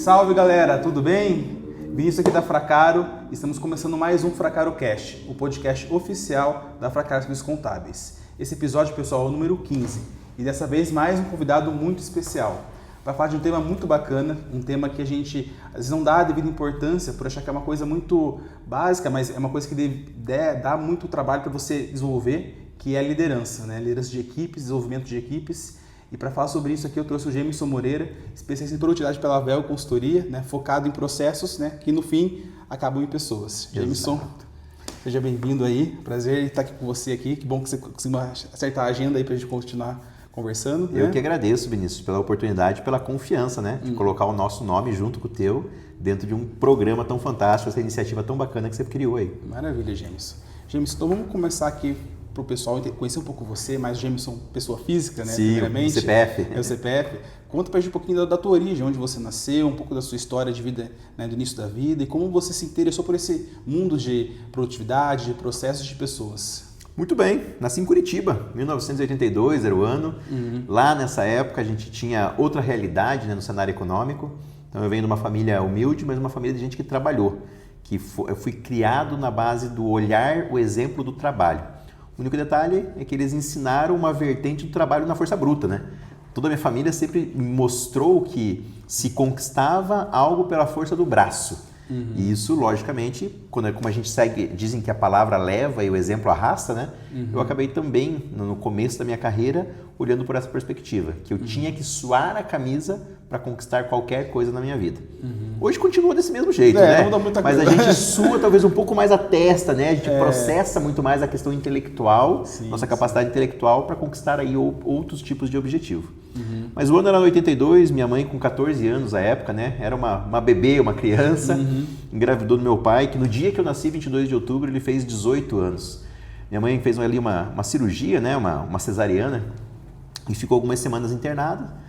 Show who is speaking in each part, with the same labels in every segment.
Speaker 1: Salve galera, tudo bem? Vinícius aqui da Fracaro, estamos começando mais um FracaroCast, o podcast oficial da Fracaro Serviços Contábeis. Esse episódio, pessoal, é o número 15 e dessa vez mais um convidado muito especial. Vai falar de um tema muito bacana, um tema que a gente às vezes não dá a devida importância por achar que é uma coisa muito básica, mas é uma coisa que dá muito trabalho para você desenvolver, que é a liderança, né? Liderança de equipes, desenvolvimento de equipes. E para falar sobre isso aqui eu trouxe o Jameson Moreira, especialista em produtividade pela Véu Consultoria, né? Focado em processos, né? Que no fim acabam em pessoas. Jameson, seja bem-vindo aí, prazer estar aqui com você aqui, que bom que você conseguiu acertar a agenda aí para a gente continuar conversando.
Speaker 2: Eu
Speaker 1: né?
Speaker 2: que agradeço, Vinícius, pela oportunidade, pela confiança, né? De colocar o nosso nome junto com o teu dentro de um programa tão fantástico, essa iniciativa tão bacana que você criou aí.
Speaker 1: Maravilha, Jameson. Jameson, então vamos começar aqui para o pessoal conhecer um pouco você, mais Jameson, pessoa física, né?
Speaker 2: Sim,
Speaker 1: primeiramente.
Speaker 2: CPF.
Speaker 1: É o CPF. Conta pra gente um pouquinho da tua origem, onde você nasceu, um pouco da sua história de vida, né, do início da vida e como você se interessou por esse mundo de produtividade, de processos de pessoas.
Speaker 2: Muito bem, nasci em Curitiba, 1982 era o ano. Lá nessa época a gente tinha outra realidade, né, no cenário econômico. Então eu venho de uma família humilde, mas uma família de gente que trabalhou. Eu fui criado na base do olhar, o exemplo do trabalho. O único detalhe é que eles ensinaram uma vertente do trabalho na força bruta, né? Toda a minha família sempre mostrou que se conquistava algo pela força do braço. E isso, logicamente, como a gente segue, dizem que a palavra leva e o exemplo arrasta, né? Eu acabei também, no começo da minha carreira, olhando por essa perspectiva, que eu tinha que suar a camisa para conquistar qualquer coisa na minha vida. Hoje continua desse mesmo jeito, né?
Speaker 1: Não dá muita
Speaker 2: Mas
Speaker 1: coisa.
Speaker 2: a gente sua talvez um pouco mais a testa, né? A gente processa muito mais a questão intelectual, nossa capacidade intelectual para conquistar aí outros tipos de objetivo. Mas o ano era 82, minha mãe com 14 anos à época, né? Era uma bebê, uma criança, engravidou do meu pai, que no dia que eu nasci, 22 de outubro, ele fez 18 anos. Minha mãe fez ali uma cirurgia, né? Uma cesariana, e ficou algumas semanas internada.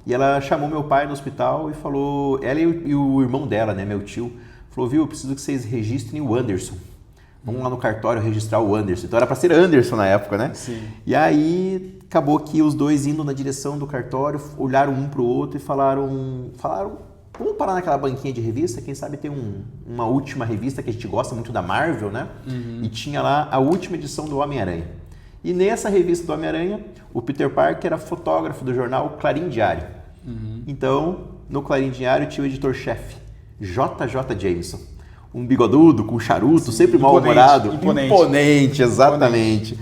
Speaker 2: E ela chamou meu pai no hospital e falou, ela e o irmão dela, né, meu tio, falou, viu, eu preciso que vocês registrem o Anderson. Vamos lá no cartório registrar o Anderson. Então era para ser Anderson na época, né?
Speaker 1: Sim.
Speaker 2: E aí acabou que os dois indo na direção do cartório, olharam um para o outro e falaram, vamos parar naquela banquinha de revista, quem sabe tem uma última revista que a gente gosta muito da Marvel, né? E tinha lá a última edição do Homem-Aranha. E nessa revista do Homem-Aranha, o Peter Parker era fotógrafo do jornal Clarim Diário. Então, no Clarim Diário tinha o editor-chefe, JJ Jameson. Um bigodudo, com charuto, sempre mal-humorado. Imponente, exatamente.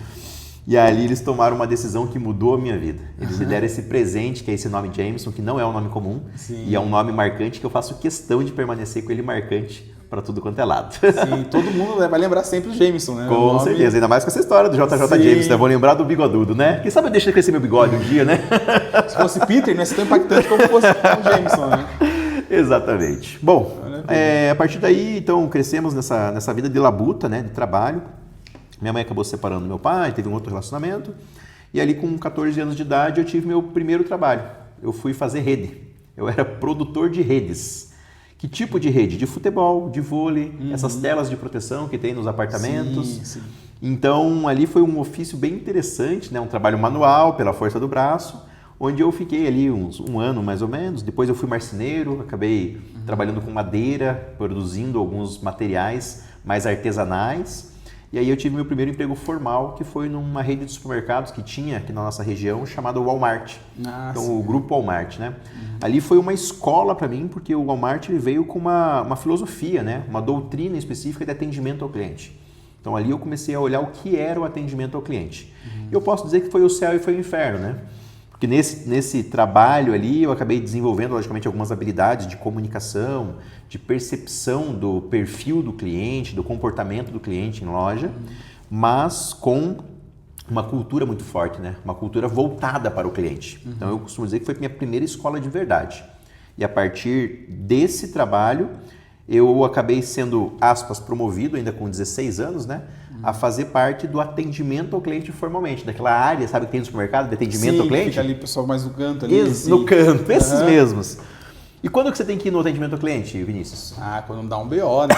Speaker 2: E ali eles tomaram uma decisão que mudou a minha vida. Eles me deram esse presente, que é esse nome Jameson, que não é um nome comum.
Speaker 1: Sim.
Speaker 2: E é um nome marcante que eu faço questão de permanecer com ele marcante para tudo quanto é lado.
Speaker 1: Sim, todo mundo vai lembrar sempre do Jameson, né?
Speaker 2: Com certeza, ainda mais com essa história do JJ Jameson, né? Vou lembrar do bigodudo, né? Quem sabe eu deixo crescer meu bigode um dia, né?
Speaker 1: Se fosse Peter, não ia ser tão impactante como fosse o Jameson, né?
Speaker 2: Exatamente. Bom, a partir daí, então, crescemos nessa vida de labuta, né? De trabalho. Minha mãe acabou se separando do meu pai, teve um outro relacionamento. E ali com 14 anos de idade eu tive meu primeiro trabalho. Eu fui fazer rede. Eu era produtor de redes. Que tipo de rede? De futebol, de vôlei, essas telas de proteção que tem nos apartamentos.
Speaker 1: Sim.
Speaker 2: Então ali foi um ofício bem interessante, né? Um trabalho manual, pela força do braço, onde eu fiquei ali um ano mais ou menos. Depois eu fui marceneiro, acabei trabalhando com madeira, produzindo alguns materiais mais artesanais. E aí eu tive meu primeiro emprego formal, que foi numa rede de supermercados que tinha aqui na nossa região, chamada Walmart. Então, sim. O Grupo Walmart, né? Ali foi uma escola para mim, porque o Walmart ele veio com uma filosofia, né? Uma doutrina específica de atendimento ao cliente. Então, ali eu comecei a olhar o que era o atendimento ao cliente. E eu posso dizer que foi o céu e foi o inferno, né? Porque nesse trabalho ali eu acabei desenvolvendo, logicamente, algumas habilidades de comunicação, de percepção do perfil do cliente, do comportamento do cliente em loja, mas com uma cultura muito forte, né? Uma cultura voltada para o cliente. Então eu costumo dizer que foi a minha primeira escola de verdade. E a partir desse trabalho, eu acabei sendo, aspas, promovido ainda com 16 anos, né? A fazer parte do atendimento ao cliente formalmente, daquela área, sabe, que tem no supermercado, de atendimento ao cliente.
Speaker 1: Fica ali o pessoal mais no canto ali.
Speaker 2: No canto, esses mesmos. E quando que você tem que ir no atendimento ao cliente, Vinícius?
Speaker 1: Quando dá um BO, né?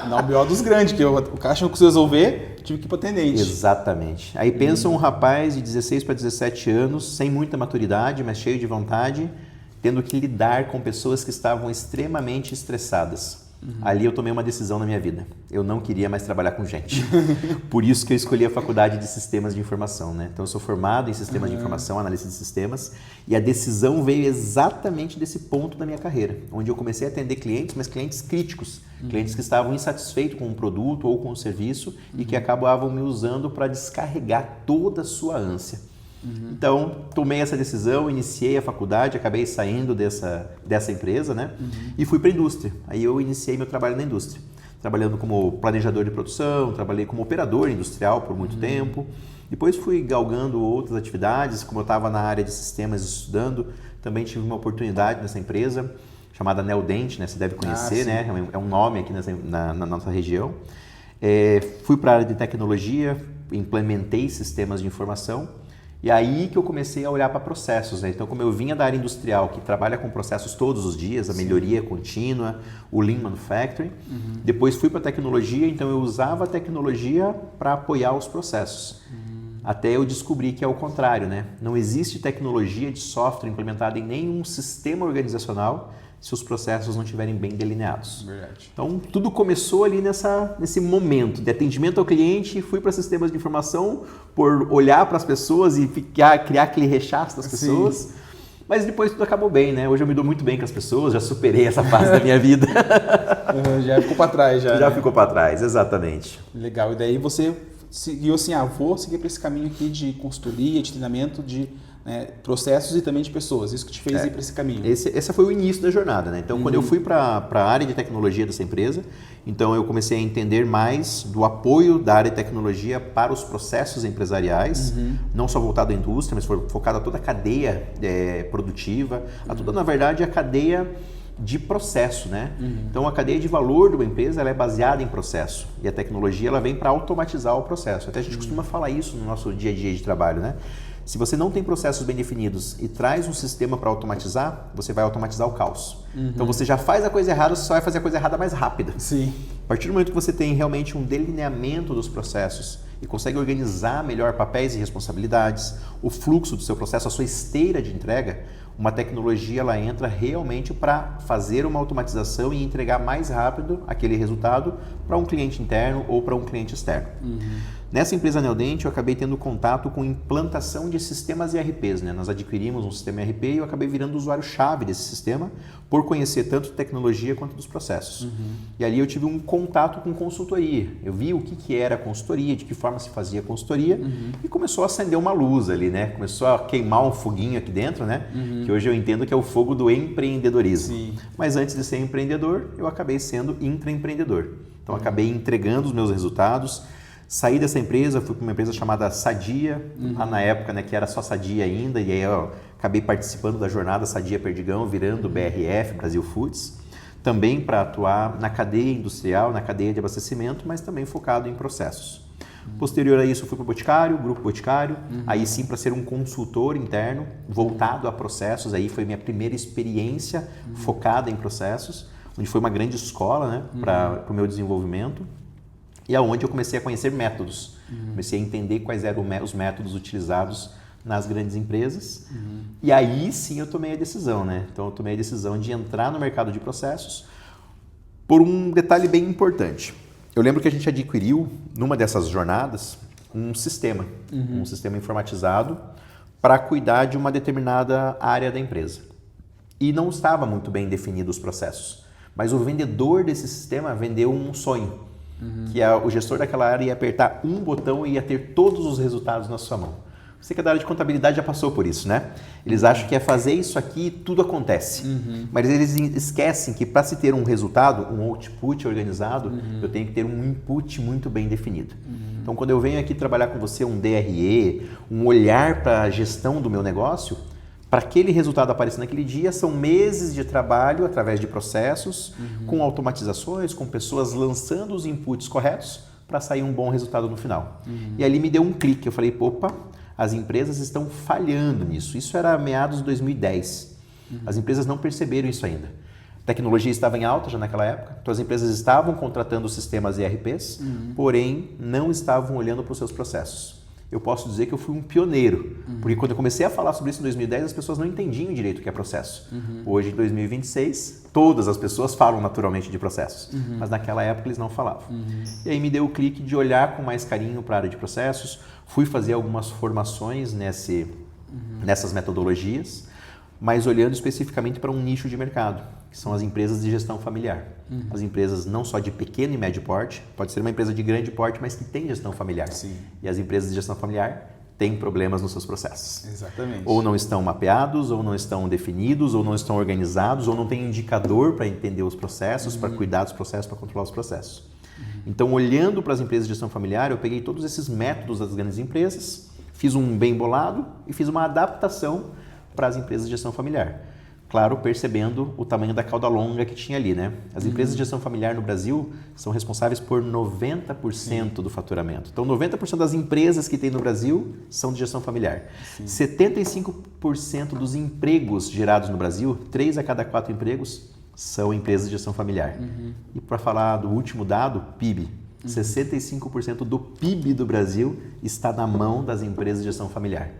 Speaker 1: Dá um BO dos grandes, que o caixa não conseguiu resolver, tive que ir para atendente.
Speaker 2: Exatamente. Aí pensa um rapaz de 16 para 17 anos, sem muita maturidade, mas cheio de vontade, tendo que lidar com pessoas que estavam extremamente estressadas. Ali eu tomei uma decisão na minha vida. Eu não queria mais trabalhar com gente. Por isso que eu escolhi a faculdade de Sistemas de Informação, né? Então eu sou formado em Sistemas de Informação, Análise de Sistemas, e a decisão veio exatamente desse ponto da minha carreira, onde eu comecei a atender clientes, mas clientes críticos, clientes que estavam insatisfeitos com o produto ou com o serviço e que acabavam me usando para descarregar toda a sua ânsia. Então, tomei essa decisão, iniciei a faculdade, acabei saindo dessa empresa, né? E fui para a indústria. Aí eu iniciei meu trabalho na indústria, trabalhando como planejador de produção, trabalhei como operador industrial por muito tempo. Depois fui galgando outras atividades, como eu estava na área de sistemas estudando, também tive uma oportunidade nessa empresa, chamada Neodent, né? Você deve conhecer, né? É um nome aqui na nossa região. Fui para a área de tecnologia, implementei sistemas de informação. E aí que eu comecei a olhar para processos, né? Então, como eu vinha da área industrial, que trabalha com processos todos os dias, a melhoria contínua, o Lean Manufacturing, depois fui para a tecnologia, então eu usava a tecnologia para apoiar os processos. Até eu descobri que é o contrário, né? Não existe tecnologia de software implementada em nenhum sistema organizacional se os processos não estiverem bem delineados.
Speaker 1: Verdade.
Speaker 2: Então, tudo começou ali nesse momento de atendimento ao cliente, fui para sistemas de informação por olhar para as pessoas e criar aquele rechaço das pessoas. Sim. Mas depois tudo acabou bem, né? Hoje eu me dou muito bem com as pessoas, já superei essa fase da minha vida.
Speaker 1: Já ficou para trás, já.
Speaker 2: Já
Speaker 1: né?
Speaker 2: ficou para trás, exatamente.
Speaker 1: Legal. E daí você seguiu assim, vou seguir para esse caminho aqui de consultoria, de treinamento, de processos e também de pessoas. Isso que te fez ir para esse caminho.
Speaker 2: Esse foi o início da jornada, né? Então, quando eu fui para a área de tecnologia dessa empresa, então eu comecei a entender mais do apoio da área de tecnologia para os processos empresariais, não só voltado à indústria, mas focado a toda a cadeia produtiva, a toda, na verdade, a cadeia de processo, né? Então, a cadeia de valor de uma empresa ela é baseada em processo e a tecnologia ela vem para automatizar o processo. Até a gente costuma falar isso no nosso dia a dia de trabalho, né? Se você não tem processos bem definidos e traz um sistema para automatizar, você vai automatizar o caos. Então você já faz a coisa errada, você só vai fazer a coisa errada mais rápida.
Speaker 1: Sim.
Speaker 2: A partir do momento que você tem realmente um delineamento dos processos e consegue organizar melhor papéis e responsabilidades, o fluxo do seu processo, a sua esteira de entrega, uma tecnologia ela entra realmente para fazer uma automatização e entregar mais rápido aquele resultado para um cliente interno ou para um cliente externo. Nessa empresa Neodent, eu acabei tendo contato com implantação de sistemas ERPs, né? Nós adquirimos um sistema ERP e eu acabei virando usuário-chave desse sistema por conhecer tanto tecnologia quanto dos processos. E ali eu tive um contato com consultoria. Eu vi o que era consultoria, de que forma se fazia consultoria e começou a acender uma luz ali, né? Começou a queimar um foguinho aqui dentro, né? Que hoje eu entendo que é o fogo do empreendedorismo.
Speaker 1: Sim.
Speaker 2: Mas antes de ser empreendedor, eu acabei sendo intraempreendedor. Então acabei entregando os meus resultados. Saí dessa empresa, fui para uma empresa chamada Sadia, lá na época, né, que era só Sadia ainda, e aí eu acabei participando da jornada Sadia Perdigão, virando BRF, Brasil Foods, também para atuar na cadeia industrial, na cadeia de abastecimento, mas também focado em processos. Posterior a isso, fui para o Boticário, Grupo Boticário, aí sim para ser um consultor interno, voltado a processos, aí foi minha primeira experiência focada em processos, onde foi uma grande escola, né, para o meu desenvolvimento. E aonde eu comecei a conhecer métodos, comecei a entender quais eram os métodos utilizados nas grandes empresas. E aí sim eu tomei a decisão, né? Então eu tomei a decisão de entrar no mercado de processos por um detalhe bem importante. Eu lembro que a gente adquiriu, numa dessas jornadas, um sistema informatizado para cuidar de uma determinada área da empresa. E não estava muito bem definido os processos, mas o vendedor desse sistema vendeu um sonho. Que o gestor daquela área ia apertar um botão e ia ter todos os resultados na sua mão. Você que é da área de contabilidade já passou por isso, né? Eles acham que é fazer isso aqui e tudo acontece. Mas eles esquecem que para se ter um resultado, um output organizado, eu tenho que ter um input muito bem definido. Então, quando eu venho aqui trabalhar com você um DRE, um olhar para a gestão do meu negócio, para aquele resultado aparecer naquele dia, são meses de trabalho através de processos, com automatizações, com pessoas lançando os inputs corretos para sair um bom resultado no final. E ali me deu um clique, eu falei, opa, as empresas estão falhando nisso. Isso era meados de 2010. As empresas não perceberam isso ainda. A tecnologia estava em alta já naquela época, então as empresas estavam contratando sistemas ERPs, porém não estavam olhando para os seus processos. eu posso dizer que eu fui um pioneiro. Porque quando eu comecei a falar sobre isso em 2010, as pessoas não entendiam direito o que é processo. Hoje, em 2026, todas as pessoas falam naturalmente de processos. Mas naquela época eles não falavam. E aí me deu o clique de olhar com mais carinho para a área de processos. Fui fazer algumas formações nessas metodologias, mas olhando especificamente para um nicho de mercado, que são as empresas de gestão familiar. As empresas não só de pequeno e médio porte, pode ser uma empresa de grande porte, mas que tem gestão familiar.
Speaker 1: Sim.
Speaker 2: E as empresas de gestão familiar têm problemas nos seus processos.
Speaker 1: Exatamente.
Speaker 2: Ou não estão mapeados, ou não estão definidos, ou não estão organizados, ou não tem indicador para entender os processos, para cuidar dos processos, para controlar os processos. Então, olhando para as empresas de gestão familiar, eu peguei todos esses métodos das grandes empresas, fiz um bem bolado e fiz uma adaptação para as empresas de gestão familiar. Claro, percebendo o tamanho da cauda longa que tinha ali, né? As empresas de gestão familiar no Brasil são responsáveis por 90% do faturamento. Então, 90% das empresas que tem no Brasil são de gestão familiar. 75% dos empregos gerados no Brasil, 3 a cada 4 empregos, são empresas de gestão familiar. E para falar do último dado, PIB. 65% do PIB do Brasil está na mão das empresas de gestão familiar.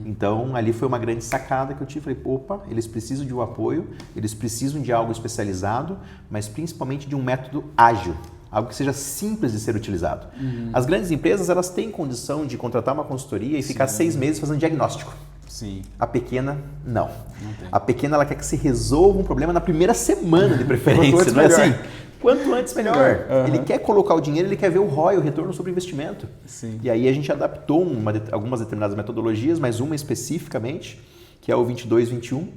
Speaker 2: Então, ali foi uma grande sacada que eu tive. Falei, opa, eles precisam de um apoio, eles precisam de algo especializado, mas principalmente de um método ágil, algo que seja simples de ser utilizado. As grandes empresas, elas têm condição de contratar uma consultoria e ficar 6 meses fazendo diagnóstico.
Speaker 1: Sim.
Speaker 2: A pequena, não. A pequena, ela quer que se resolva um problema na primeira semana, de preferência. Não é assim? Quanto antes, melhor. Ele quer colocar o dinheiro, ele quer ver o ROI, o retorno sobre o investimento.
Speaker 1: Sim.
Speaker 2: E aí a gente adaptou algumas determinadas metodologias, mas uma especificamente, que é o 22-21.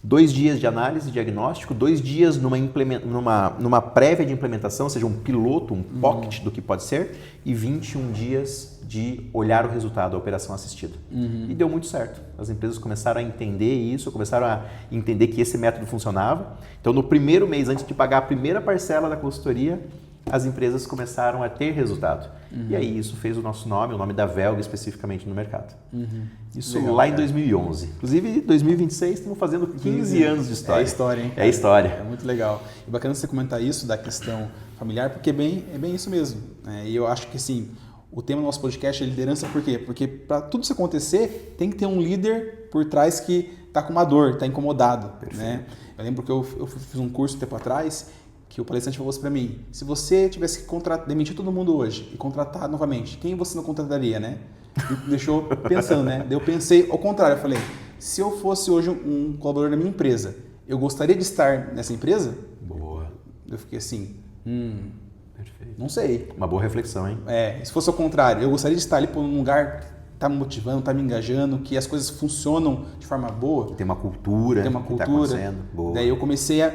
Speaker 2: 2 dias de análise e diagnóstico, 2 dias numa prévia de implementação, ou seja, um piloto, um pocket do que pode ser, e 21 dias de olhar o resultado, a operação assistida. E deu muito certo. As empresas começaram a entender isso, começaram a entender que esse método funcionava. Então, no primeiro mês, antes de pagar a primeira parcela da consultoria, as empresas começaram a ter resultado. E aí isso fez o nosso nome, o nome da Velga especificamente no mercado. Isso legal, lá em 2011. Inclusive, em 2026, estamos fazendo 15 anos de história.
Speaker 1: É a história, hein?
Speaker 2: É a história.
Speaker 1: É muito legal. E bacana você comentar isso da questão familiar, porque é bem isso mesmo. E eu acho que, assim, o tema do nosso podcast é liderança, por quê? Porque para tudo isso acontecer, tem que ter um líder por trás que está com uma dor, está incomodado. Né? Eu lembro que eu fiz um curso um tempo atrás, que o palestrante falou assim para mim, se você tivesse que demitir todo mundo hoje e contratar novamente, quem você não contrataria, né? Me deixou pensando, né? Daí eu pensei ao contrário, eu falei, se eu fosse hoje um colaborador da minha empresa, eu gostaria de estar nessa empresa?
Speaker 2: Boa.
Speaker 1: Eu fiquei assim,
Speaker 2: Perfeito.
Speaker 1: não sei.
Speaker 2: Uma boa reflexão, hein?
Speaker 1: Se fosse ao contrário, eu gostaria de estar ali por um lugar que está me motivando, está me engajando, que as coisas funcionam de forma boa.
Speaker 2: Tem uma cultura.
Speaker 1: Tem uma
Speaker 2: que
Speaker 1: cultura.
Speaker 2: tá acontecendo. Boa.
Speaker 1: Daí eu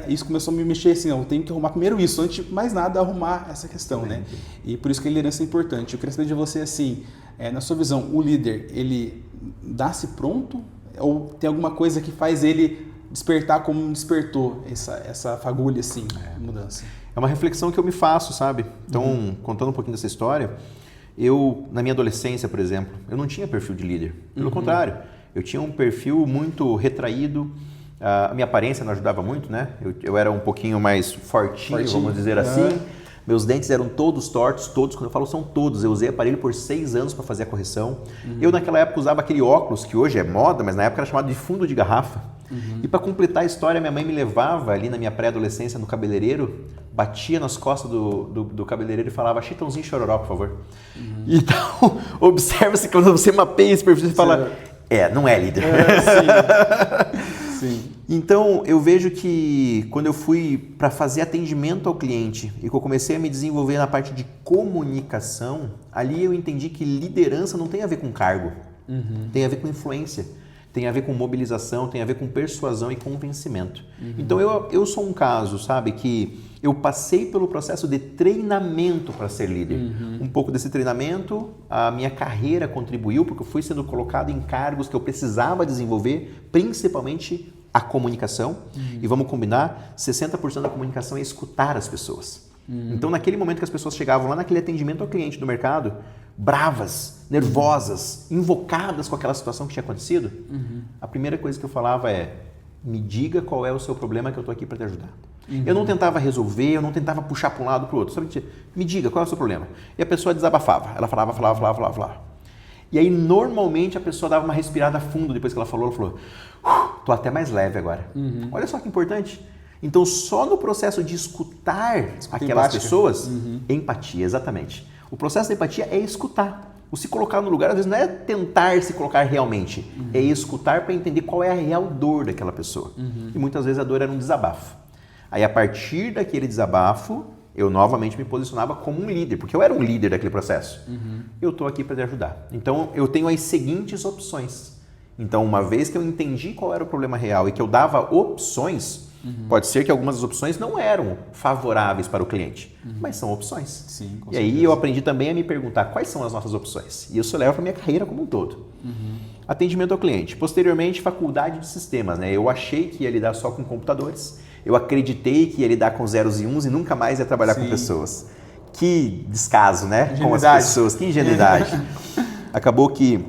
Speaker 1: isso começou a me mexer assim, eu tenho que arrumar primeiro isso, antes de mais nada arrumar essa questão, né? E por isso que a liderança é importante. Eu queria saber de você assim, na sua visão, o líder, ele nasce pronto ou tem alguma coisa que faz ele despertar como despertou essa fagulha assim, de mudança?
Speaker 2: É uma reflexão que eu me faço, sabe? Então, contando um pouquinho dessa história, eu, na minha adolescência, por exemplo, eu não tinha perfil de líder. Pelo contrário, eu tinha um perfil muito retraído, a minha aparência não ajudava muito, né? Eu era um pouquinho mais fortinho, vamos dizer assim. Meus dentes eram todos tortos, todos, quando eu falo são todos. Eu usei aparelho por 6 anos para fazer a correção. Eu, naquela época, usava aquele óculos, que hoje é moda, mas na época era chamado de fundo de garrafa. E para completar a história, minha mãe me levava ali na minha pré-adolescência no cabeleireiro, batia nas costas do cabeleireiro e falava, Chitãozinho Chororó, por favor. Então, observa-se que quando você mapeia esse perfil, você fala, não é líder.
Speaker 1: Sim.
Speaker 2: Então, eu vejo que quando eu fui para fazer atendimento ao cliente e que eu comecei a me desenvolver na parte de comunicação, ali eu entendi que liderança não tem a ver com cargo, tem a ver com influência. Tem a ver com mobilização, tem a ver com persuasão e convencimento. Então, eu sou um caso, sabe, que eu passei pelo processo de treinamento para ser líder. Um pouco desse treinamento, a minha carreira contribuiu, porque eu fui sendo colocado em cargos que eu precisava desenvolver, principalmente a comunicação. E vamos combinar, 60% da comunicação é escutar as pessoas. Então, naquele momento que as pessoas chegavam lá naquele atendimento ao cliente do mercado, bravas, nervosas, invocadas com aquela situação que tinha acontecido, a primeira coisa que eu falava é, me diga qual é o seu problema que eu estou aqui para te ajudar. Eu não tentava resolver, eu não tentava puxar para um lado para o outro, só me diga qual é o seu problema. E a pessoa desabafava, ela falava. E aí, normalmente, a pessoa dava uma respirada fundo depois que ela falou, tô até mais leve agora. Olha só que importante. Então, só no processo de escutar aquelas
Speaker 1: empática.
Speaker 2: pessoas, empatia, exatamente. O processo da empatia é escutar. O se colocar no lugar, às vezes, não é tentar se colocar realmente, é escutar para entender qual é a real dor daquela pessoa. E muitas vezes a dor era um desabafo. Aí, a partir daquele desabafo, eu novamente me posicionava como um líder, porque eu era um líder daquele processo. Eu estou aqui para te ajudar. Então, eu tenho as seguintes opções. Então, uma vez que eu entendi qual era o problema real e que eu dava opções, pode ser que algumas das opções não eram favoráveis para o cliente, mas são opções.
Speaker 1: Sim, com
Speaker 2: e aí
Speaker 1: certeza.
Speaker 2: eu aprendi também a me perguntar quais são as nossas opções. E isso leva para a minha carreira como um todo. Atendimento ao cliente. Posteriormente, faculdade de sistemas. Né? Eu achei que ia lidar só com computadores. Eu acreditei que ia lidar com zeros e uns e nunca mais ia trabalhar com pessoas. Que descaso, né? Com as pessoas. Que ingenuidade. Acabou que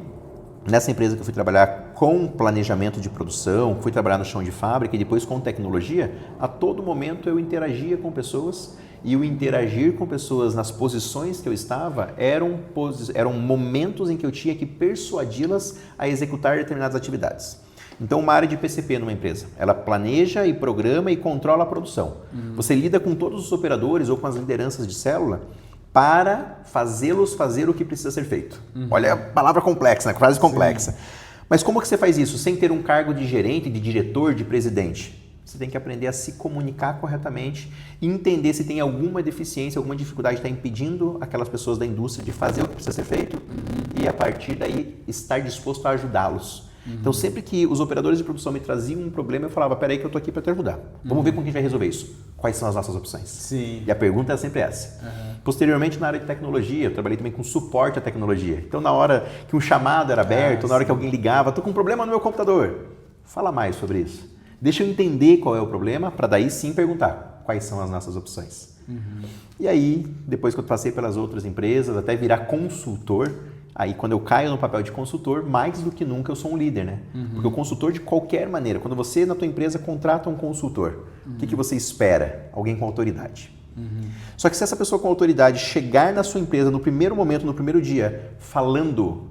Speaker 2: nessa empresa que eu fui trabalhar com planejamento de produção, fui trabalhar no chão de fábrica e depois com tecnologia, a todo momento eu interagia com pessoas e o interagir com pessoas nas posições que eu estava eram momentos em que eu tinha que persuadi-las a executar determinadas atividades. Então, uma área de PCP numa empresa, ela planeja e programa e controla a produção. Você lida com todos os operadores ou com as lideranças de célula para fazê-los fazer o que precisa ser feito. Olha a palavra complexa, né? Frase complexa. Mas como que você faz isso sem ter um cargo de gerente, de diretor, de presidente? Você tem que aprender a se comunicar corretamente e entender se tem alguma deficiência, alguma dificuldade que está impedindo aquelas pessoas da indústria de fazer o que precisa ser feito e, a partir daí, estar disposto a ajudá-los. Então, sempre que os operadores de produção me traziam um problema, eu falava, peraí que eu estou aqui para te ajudar. Vamos ver como que a gente vai resolver isso. Quais são as nossas opções?
Speaker 1: Sim.
Speaker 2: E a pergunta é sempre essa. Posteriormente, na área de tecnologia, eu trabalhei também com suporte à tecnologia. Então, na hora que um chamado era aberto, na hora que alguém ligava, estou com um problema no meu computador. Fala mais sobre isso. Deixa eu entender qual é o problema, para daí sim perguntar quais são as nossas opções. E aí, depois que eu passei pelas outras empresas, até virar consultor, aí quando eu caio no papel de consultor, mais do que nunca eu sou um líder, né? Porque o consultor, de qualquer maneira, quando você na tua empresa contrata um consultor, o que você espera? Alguém com autoridade. Só que se essa pessoa com autoridade chegar na sua empresa no primeiro momento, no primeiro dia, falando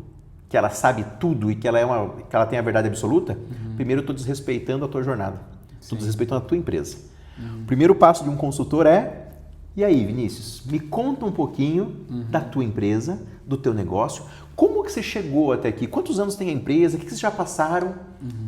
Speaker 2: que ela sabe tudo e que ela tem a verdade absoluta, primeiro eu estou desrespeitando a tua jornada. Estou desrespeitando a tua empresa. O primeiro passo de um consultor é: e aí, Vinícius, me conta um pouquinho da tua empresa, do teu negócio, como que você chegou até aqui, quantos anos tem a empresa, o que vocês já passaram?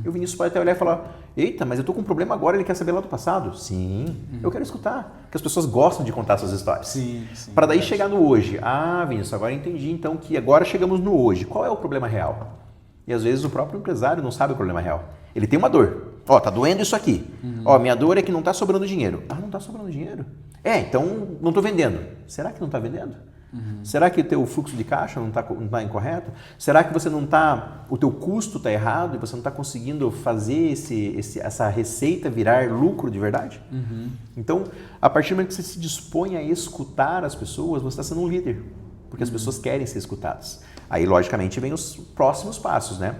Speaker 2: E o Vinícius pode até olhar e falar: eita, mas eu estou com um problema agora, ele quer saber lá do passado. Sim, eu quero escutar, porque as pessoas gostam de contar suas histórias.
Speaker 1: Sim,
Speaker 2: para daí chegar no hoje. Ah, Vinícius, agora entendi então que agora chegamos no hoje. Qual é o problema real? E às vezes o próprio empresário não sabe o problema real. Ele tem uma dor. Ó, tá doendo isso aqui. Ó, minha dor é que não tá sobrando dinheiro. Ah, não tá sobrando dinheiro? Então não tô vendendo. Será que não tá vendendo? Será que o teu fluxo de caixa não tá incorreto? Será que o teu custo está errado e você não está conseguindo fazer essa receita virar lucro de verdade? Então, a partir do momento que você se dispõe a escutar as pessoas, você está sendo um líder, porque as pessoas querem ser escutadas. Aí, logicamente, vem os próximos passos, né?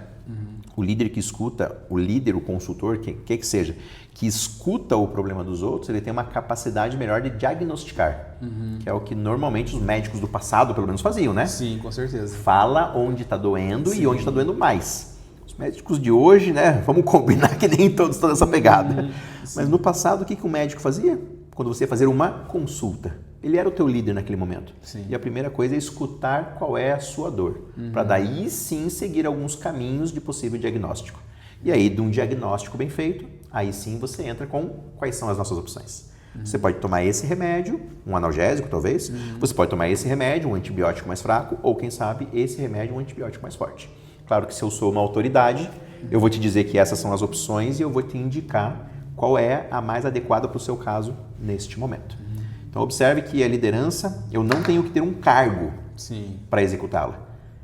Speaker 2: O líder que escuta, o consultor, que seja, que escuta o problema dos outros, ele tem uma capacidade melhor de diagnosticar, que é o que normalmente os médicos do passado, pelo menos, faziam, né?
Speaker 1: Sim, com certeza.
Speaker 2: Fala onde está doendo e onde está doendo mais. Os médicos de hoje, né? Vamos combinar que nem todos estão nessa pegada. Mas no passado, o que o médico fazia? Quando você ia fazer uma consulta, ele era o teu líder naquele momento.
Speaker 1: Sim.
Speaker 2: E a primeira coisa é escutar qual é a sua dor, para daí sim seguir alguns caminhos de possível diagnóstico. E aí, de um diagnóstico bem feito, aí sim você entra com quais são as nossas opções. Você pode tomar esse remédio, um analgésico talvez, você pode tomar esse remédio, um antibiótico mais fraco, ou quem sabe esse remédio, um antibiótico mais forte. Claro que se eu sou uma autoridade, eu vou te dizer que essas são as opções e eu vou te indicar qual é a mais adequada para o seu caso neste momento. Então, observe que a liderança, eu não tenho que ter um cargo para executá-la.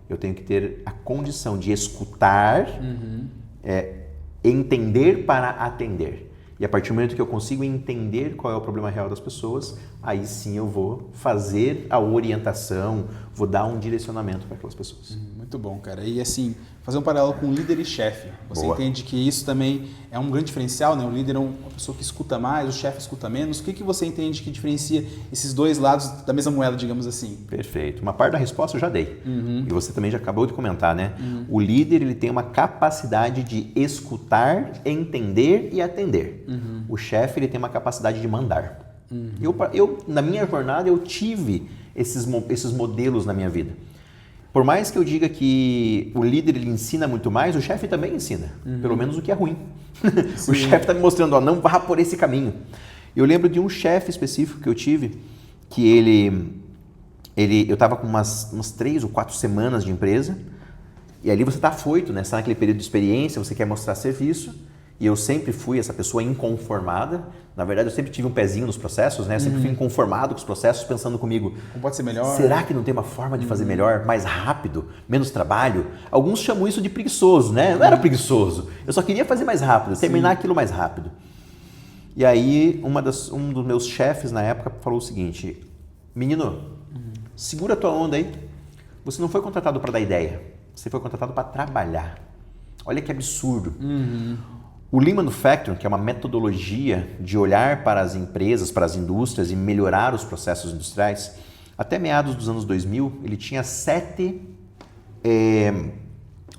Speaker 2: Eu tenho que ter a condição de escutar, entender para atender. E a partir do momento que eu consigo entender qual é o problema real das pessoas, aí sim eu vou fazer a orientação, vou dar um direcionamento para aquelas pessoas.
Speaker 1: Muito Muito bom, cara. E assim, fazer um paralelo com líder e chefe. Você
Speaker 2: Boa.
Speaker 1: entende que isso também é um grande diferencial, né? O líder é uma pessoa que escuta mais, o chefe escuta menos. O que você entende que diferencia esses dois lados da mesma moeda, digamos assim?
Speaker 2: Perfeito. Uma parte da resposta eu já dei. E você também já acabou de comentar, né? O líder, ele tem uma capacidade de escutar, entender e atender. O chefe, ele tem uma capacidade de mandar. Eu, na minha jornada, eu tive esses modelos na minha vida. Por mais que eu diga que o líder ele ensina muito mais, o chefe também ensina, pelo menos o que é ruim. O chefe está me mostrando, ó, não vá por esse caminho. Eu lembro de um chefe específico que eu tive, que eu estava com umas 3 ou 4 semanas de empresa, e ali você está afoito, né? Você está naquele período de experiência, você quer mostrar serviço, e eu sempre fui essa pessoa inconformada. Na verdade, eu sempre tive um pezinho nos processos, né? Eu sempre fui inconformado com os processos, pensando comigo...
Speaker 1: Como pode ser melhor?
Speaker 2: Será que não tem uma forma de fazer melhor, mais rápido, menos trabalho? Alguns chamam isso de preguiçoso, né? Não era preguiçoso. Eu só queria fazer mais rápido, terminar aquilo mais rápido. E aí, um dos meus chefes na época falou o seguinte: menino, segura a tua onda aí. Você não foi contratado para dar ideia, você foi contratado para trabalhar. Olha que absurdo. O Lean Manufacturing, que é uma metodologia de olhar para as empresas, para as indústrias e melhorar os processos industriais, até meados dos anos 2000, ele tinha 7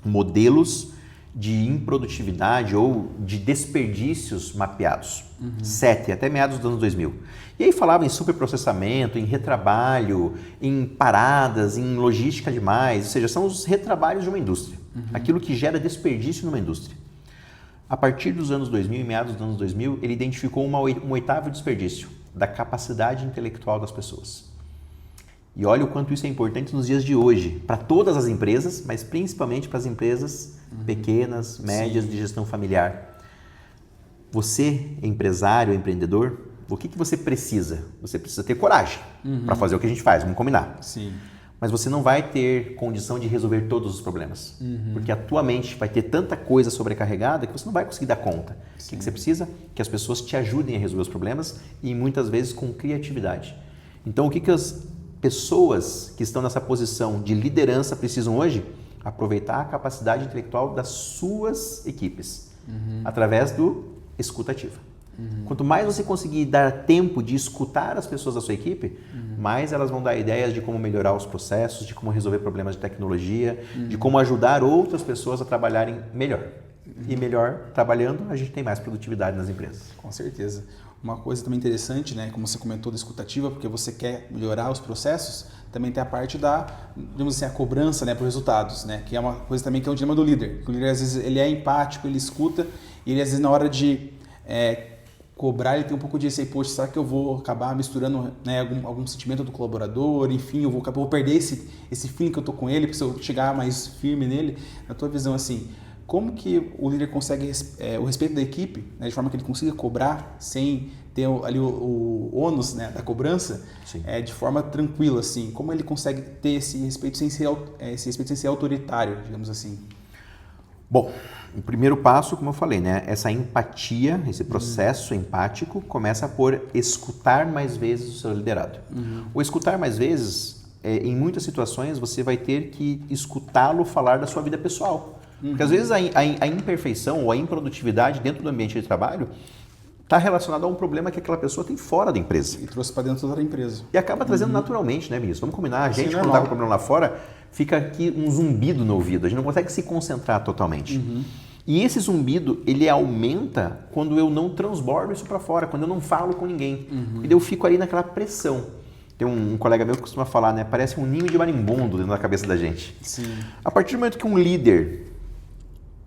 Speaker 2: modelos de improdutividade ou de desperdícios mapeados. 7, até meados dos anos 2000. E aí falava em superprocessamento, em retrabalho, em paradas, em logística demais, ou seja, são os retrabalhos de uma indústria. Aquilo que gera desperdício numa indústria. A partir dos anos 2000, em meados dos anos 2000, ele identificou um 8º desperdício da capacidade intelectual das pessoas. E olha o quanto isso é importante nos dias de hoje, para todas as empresas, mas principalmente para as empresas pequenas, médias, de gestão familiar. Você, empresário, empreendedor, o que você precisa? Você precisa ter coragem para fazer o que a gente faz, vamos combinar.
Speaker 1: Sim.
Speaker 2: Mas você não vai ter condição de resolver todos os problemas. Porque a tua mente vai ter tanta coisa sobrecarregada que você não vai conseguir dar conta. O que você precisa? Que as pessoas te ajudem a resolver os problemas e muitas vezes com criatividade. Então, o que as pessoas que estão nessa posição de liderança precisam hoje? Aproveitar a capacidade intelectual das suas equipes através do escuta ativa. Quanto mais você conseguir dar tempo de escutar as pessoas da sua equipe, mais elas vão dar ideias de como melhorar os processos, de como resolver problemas de tecnologia, de como ajudar outras pessoas a trabalharem melhor. E melhor trabalhando, a gente tem mais produtividade nas empresas.
Speaker 1: Com certeza. Uma coisa também interessante, né, como você comentou da escutativa, porque você quer melhorar os processos, também tem a parte da, digamos assim, a cobrança, né, por resultados, né, que é uma coisa também que é um dilema do líder. O líder, às vezes, ele é empático, ele escuta, e ele, às vezes, na hora de cobrar, ele tem um pouco de receio, poxa, será que eu vou acabar misturando, né, algum sentimento do colaborador, enfim, eu vou perder esse feeling que eu tô com ele, se eu chegar mais firme nele. Na tua visão, assim, como que o líder consegue o respeito da equipe, né, de forma que ele consiga cobrar sem ter ali o ônus, né, da cobrança, de forma tranquila, assim? Como ele consegue ter esse respeito sem ser autoritário, digamos assim?
Speaker 2: Bom, o primeiro passo, como eu falei, né, essa empatia, esse processo empático, começa por escutar mais vezes o seu liderado. O escutar mais vezes, em muitas situações, você vai ter que escutá-lo falar da sua vida pessoal. Porque às vezes a imperfeição ou a improdutividade dentro do ambiente de trabalho está relacionada a um problema que aquela pessoa tem fora da empresa.
Speaker 1: E trouxe para dentro da empresa.
Speaker 2: E acaba trazendo naturalmente, né, Vinícius? Vamos combinar, a gente
Speaker 1: Sim,
Speaker 2: quando está com problema lá fora, fica aqui um zumbido no ouvido, a gente não consegue se concentrar totalmente. E esse zumbido, ele aumenta quando eu não transbordo isso para fora, quando eu não falo com ninguém. E daí eu fico ali naquela pressão. Tem um colega meu que costuma falar, né, parece um ninho de marimbondo dentro da cabeça da gente.
Speaker 1: Sim.
Speaker 2: A partir do momento que um líder,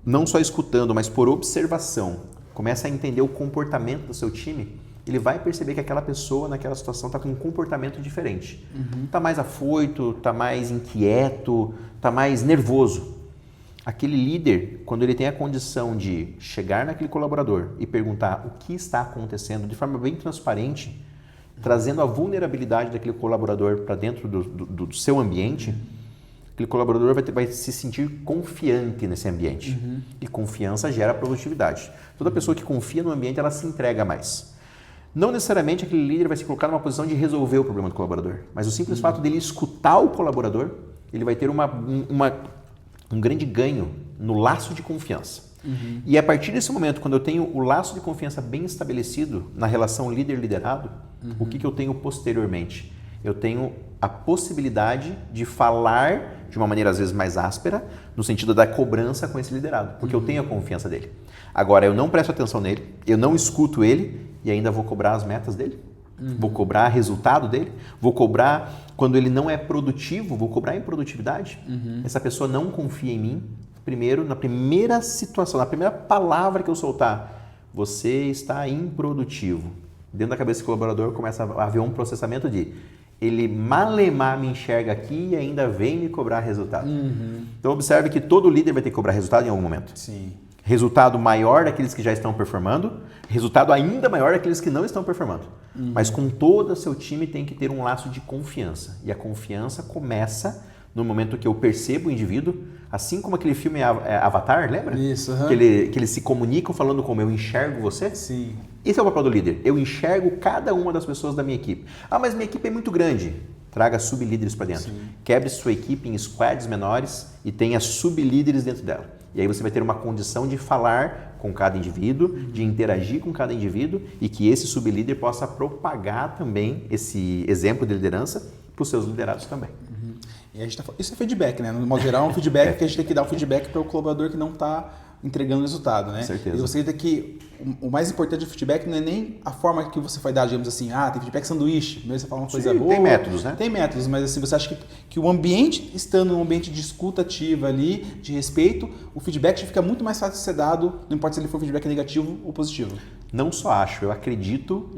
Speaker 2: não só escutando, mas por observação, começa a entender o comportamento do seu time, ele vai perceber que aquela pessoa naquela situação está com um comportamento diferente. Está mais afoito, está mais inquieto, está mais nervoso. Aquele líder, quando ele tem a condição de chegar naquele colaborador e perguntar o que está acontecendo de forma bem transparente, trazendo a vulnerabilidade daquele colaborador para dentro do seu ambiente, aquele colaborador vai se sentir confiante nesse ambiente. E confiança gera produtividade. Toda pessoa que confia no ambiente, ela se entrega mais. Não necessariamente aquele líder vai se colocar numa posição de resolver o problema do colaborador, mas o simples fato dele escutar o colaborador, ele vai ter uma um grande ganho no laço de confiança. E a partir desse momento, quando eu tenho o laço de confiança bem estabelecido na relação líder-liderado, o que eu tenho posteriormente? Eu tenho a possibilidade de falar de uma maneira às vezes mais áspera, no sentido da cobrança com esse liderado, porque eu tenho a confiança dele. Agora, eu não presto atenção nele, eu não escuto ele e ainda vou cobrar as metas dele, vou cobrar resultado dele, vou cobrar quando ele não é produtivo, vou cobrar improdutividade. Essa pessoa não confia em mim. Primeiro, na primeira situação, na primeira palavra que eu soltar, você está improdutivo. Dentro da cabeça do colaborador começa a haver um processamento de ele malemar me enxerga aqui e ainda vem me cobrar resultado. Então observe que todo líder vai ter que cobrar resultado em algum momento.
Speaker 1: Sim.
Speaker 2: Resultado maior daqueles que já estão performando, resultado ainda maior daqueles que não estão performando. Mas com todo o seu time tem que ter um laço de confiança. E a confiança começa no momento que eu percebo o indivíduo, assim como aquele filme Avatar, lembra?
Speaker 1: Isso.
Speaker 2: Que eles se comunicam falando como eu enxergo você.
Speaker 1: Sim.
Speaker 2: Esse é o papel do líder. Eu enxergo cada uma das pessoas da minha equipe. Ah, mas minha equipe é muito grande. Traga sublíderes para dentro. Sim. Quebre sua equipe em squads menores e tenha sublíderes dentro dela. E aí você vai ter uma condição de falar com cada indivíduo, de interagir com cada indivíduo e que esse sublíder possa propagar também esse exemplo de liderança para os seus liderados também.
Speaker 1: E a gente isso é feedback, né? No modo geral, é um feedback que a gente tem que dar um feedback para o colaborador que não está entregando o resultado, né?
Speaker 2: Com certeza.
Speaker 1: E você tem que o mais importante do feedback não é nem a forma que você vai dar, digamos assim, tem feedback sanduíche, primeiro você fala uma coisa boa.
Speaker 2: Tem métodos, né?
Speaker 1: Tem métodos, mas assim, você acha que o ambiente, estando num ambiente de escuta ativa ali, de respeito, o feedback fica muito mais fácil de ser dado, não importa se ele for feedback negativo ou positivo.
Speaker 2: Não só acho, eu acredito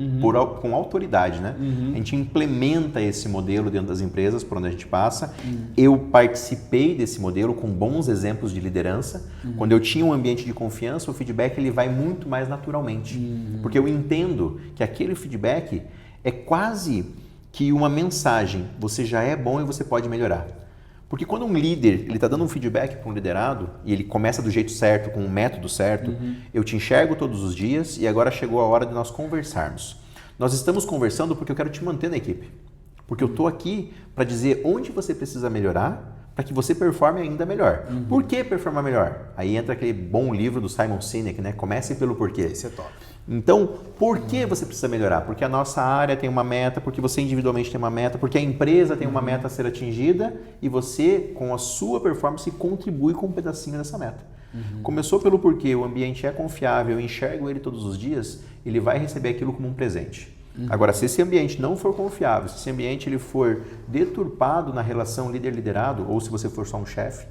Speaker 2: com autoridade, né? A gente implementa esse modelo dentro das empresas por onde a gente passa. Eu participei desse modelo com bons exemplos de liderança. Quando eu tinha um ambiente de confiança, o feedback ele vai muito mais naturalmente. Porque eu entendo que aquele feedback é quase que uma mensagem. Você já é bom e você pode melhorar. Porque quando um líder está dando um feedback para um liderado e ele começa do jeito certo, com um método certo, eu te enxergo todos os dias e agora chegou a hora de nós conversarmos. Nós estamos conversando porque eu quero te manter na equipe. Porque eu estou aqui para dizer onde você precisa melhorar para que você performe ainda melhor. Por que performar melhor? Aí entra aquele bom livro do Simon Sinek, né? Comece pelo porquê.
Speaker 1: Esse é top.
Speaker 2: Então, por que você precisa melhorar? Porque a nossa área tem uma meta, porque você individualmente tem uma meta, porque a empresa tem uma meta a ser atingida e você, com a sua performance, contribui com um pedacinho dessa meta. Começou pelo porquê, o ambiente é confiável, eu enxergo ele todos os dias, ele vai receber aquilo como um presente. Agora, se esse ambiente não for confiável, se esse ambiente ele for deturpado na relação líder-liderado, ou se você for só um chefe,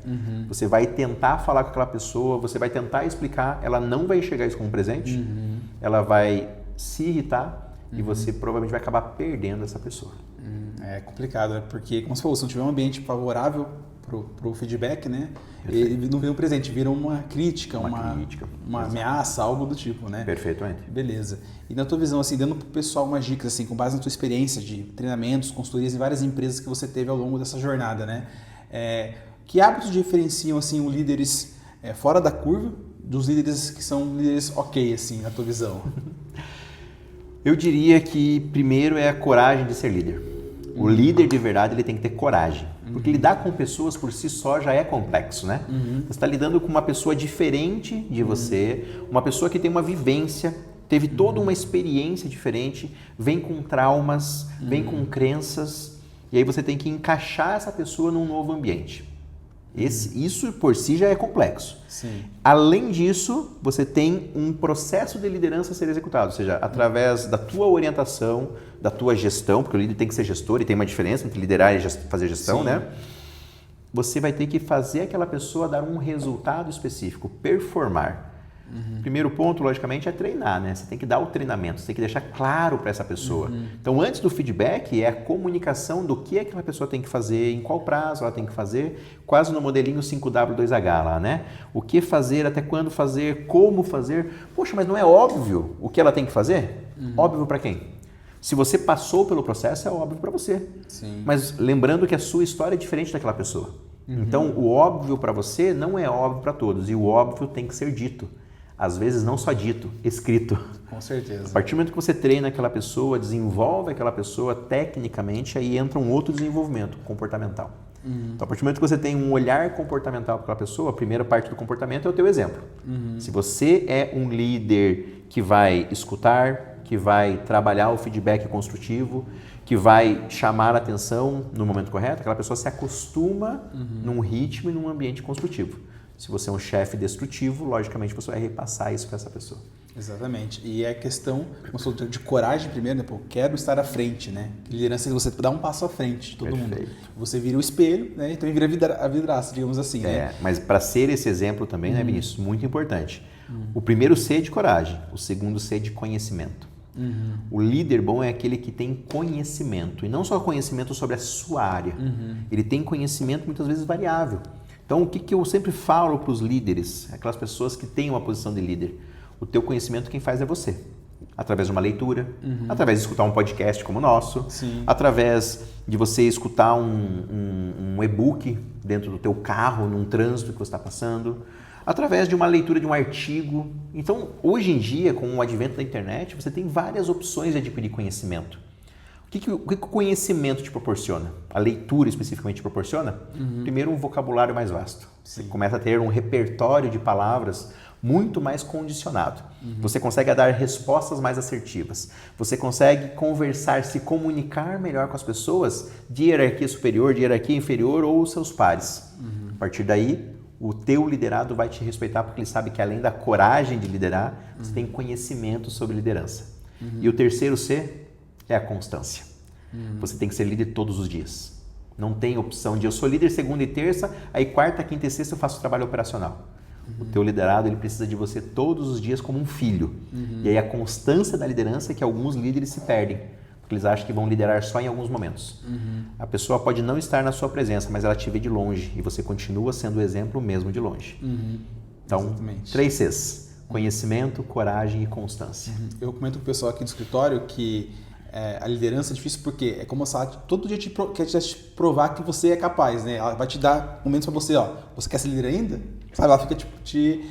Speaker 2: você vai tentar falar com aquela pessoa, você vai tentar explicar, ela não vai enxergar isso como um presente, ela vai se irritar e você provavelmente vai acabar perdendo essa pessoa.
Speaker 1: É complicado, né? Porque, como você falou, se não tiver um ambiente favorável para o feedback, né? Ele não vira um presente, vira uma crítica, uma ameaça, algo do tipo, né?
Speaker 2: Perfeitamente.
Speaker 1: Beleza. E na tua visão, assim, dando para o pessoal umas dicas, assim, com base na tua experiência de treinamentos, consultorias em várias empresas que você teve ao longo dessa jornada, né? Que hábitos diferenciam, assim, os líderes fora da curva dos líderes que são líderes ok, assim, na tua visão?
Speaker 2: Eu diria que primeiro é a coragem de ser líder. O líder de verdade ele tem que ter coragem, porque lidar com pessoas por si só já é complexo, né? Você está lidando com uma pessoa diferente de você, uma pessoa que tem uma vivência, teve toda uma experiência diferente, vem com traumas, vem com crenças, e aí você tem que encaixar essa pessoa num novo ambiente. Isso por si já é complexo.
Speaker 1: Sim.
Speaker 2: Além disso, você tem um processo de liderança a ser executado, ou seja, através da tua orientação, da tua gestão, porque o líder tem que ser gestor e tem uma diferença entre liderar e fazer gestão,
Speaker 1: Sim.
Speaker 2: né? Você vai ter que fazer aquela pessoa dar um resultado específico, performar. Primeiro ponto, logicamente, é treinar, né? Você tem que dar o treinamento, você tem que deixar claro para essa pessoa. Então, antes do feedback, é a comunicação do que aquela pessoa tem que fazer, em qual prazo ela tem que fazer, quase no modelinho 5W2H lá, né? O que fazer, até quando fazer, como fazer. Poxa, mas não é óbvio o que ela tem que fazer? Óbvio para quem? Se você passou pelo processo, é óbvio para você.
Speaker 1: Sim.
Speaker 2: Mas lembrando que a sua história é diferente daquela pessoa. Então, o óbvio para você não é óbvio para todos. E o óbvio tem que ser dito. Às vezes não só dito, escrito.
Speaker 1: Com certeza.
Speaker 2: A partir do momento que você treina aquela pessoa, desenvolve aquela pessoa tecnicamente, aí entra um outro desenvolvimento comportamental. Então, a partir do momento que você tem um olhar comportamental para aquela pessoa, a primeira parte do comportamento é o teu exemplo. Se você é um líder que vai escutar, que vai trabalhar o feedback construtivo, que vai chamar a atenção no momento correto, aquela pessoa se acostuma num ritmo e num ambiente construtivo. Se você é um chefe destrutivo, logicamente você vai repassar isso para essa pessoa.
Speaker 1: Exatamente. E é questão de coragem primeiro, né? Pô, quero estar à frente, né? Liderança é você dar um passo à frente de todo mundo. Você vira o espelho, né? E também vira a vidraça, digamos assim, né?
Speaker 2: Mas para ser esse exemplo também, né, Vinícius? Muito importante. O primeiro C é de coragem, o segundo C é de conhecimento. O líder bom é aquele que tem conhecimento, e não só conhecimento sobre a sua área. Ele tem conhecimento muitas vezes variável. Então, o que eu sempre falo para os líderes, aquelas pessoas que têm uma posição de líder? O teu conhecimento quem faz é você. Através de uma leitura, através de escutar um podcast como o nosso, através de você escutar um e-book dentro do teu carro, num trânsito que você está passando, através de uma leitura de um artigo. Então, hoje em dia, com o advento da internet, você tem várias opções de adquirir conhecimento. O que o conhecimento te proporciona? A leitura especificamente te proporciona? Primeiro, um vocabulário mais vasto. Você começa a ter um repertório de palavras muito mais condicionado. Você consegue dar respostas mais assertivas. Você consegue conversar, se comunicar melhor com as pessoas de hierarquia superior, de hierarquia inferior ou os seus pares. A partir daí, o teu liderado vai te respeitar porque ele sabe que além da coragem de liderar, você tem conhecimento sobre liderança. E o terceiro C é a constância. Você tem que ser líder todos os dias. Não tem opção de eu sou líder segunda e terça, aí quarta, quinta e sexta eu faço trabalho operacional. O teu liderado ele precisa de você todos os dias como um filho. E aí a constância da liderança é que alguns líderes se perdem. Porque eles acham que vão liderar só em alguns momentos. A pessoa pode não estar na sua presença, mas ela te vê de longe e você continua sendo o exemplo mesmo de longe. Então, 3 Cs. Conhecimento, coragem e constância.
Speaker 1: Eu comento com o pessoal aqui do escritório que a liderança é difícil porque é como se ela todo dia quer te provar que você é capaz, né? Ela vai te dar momentos para você, você quer ser líder ainda? Sabe? Ela fica te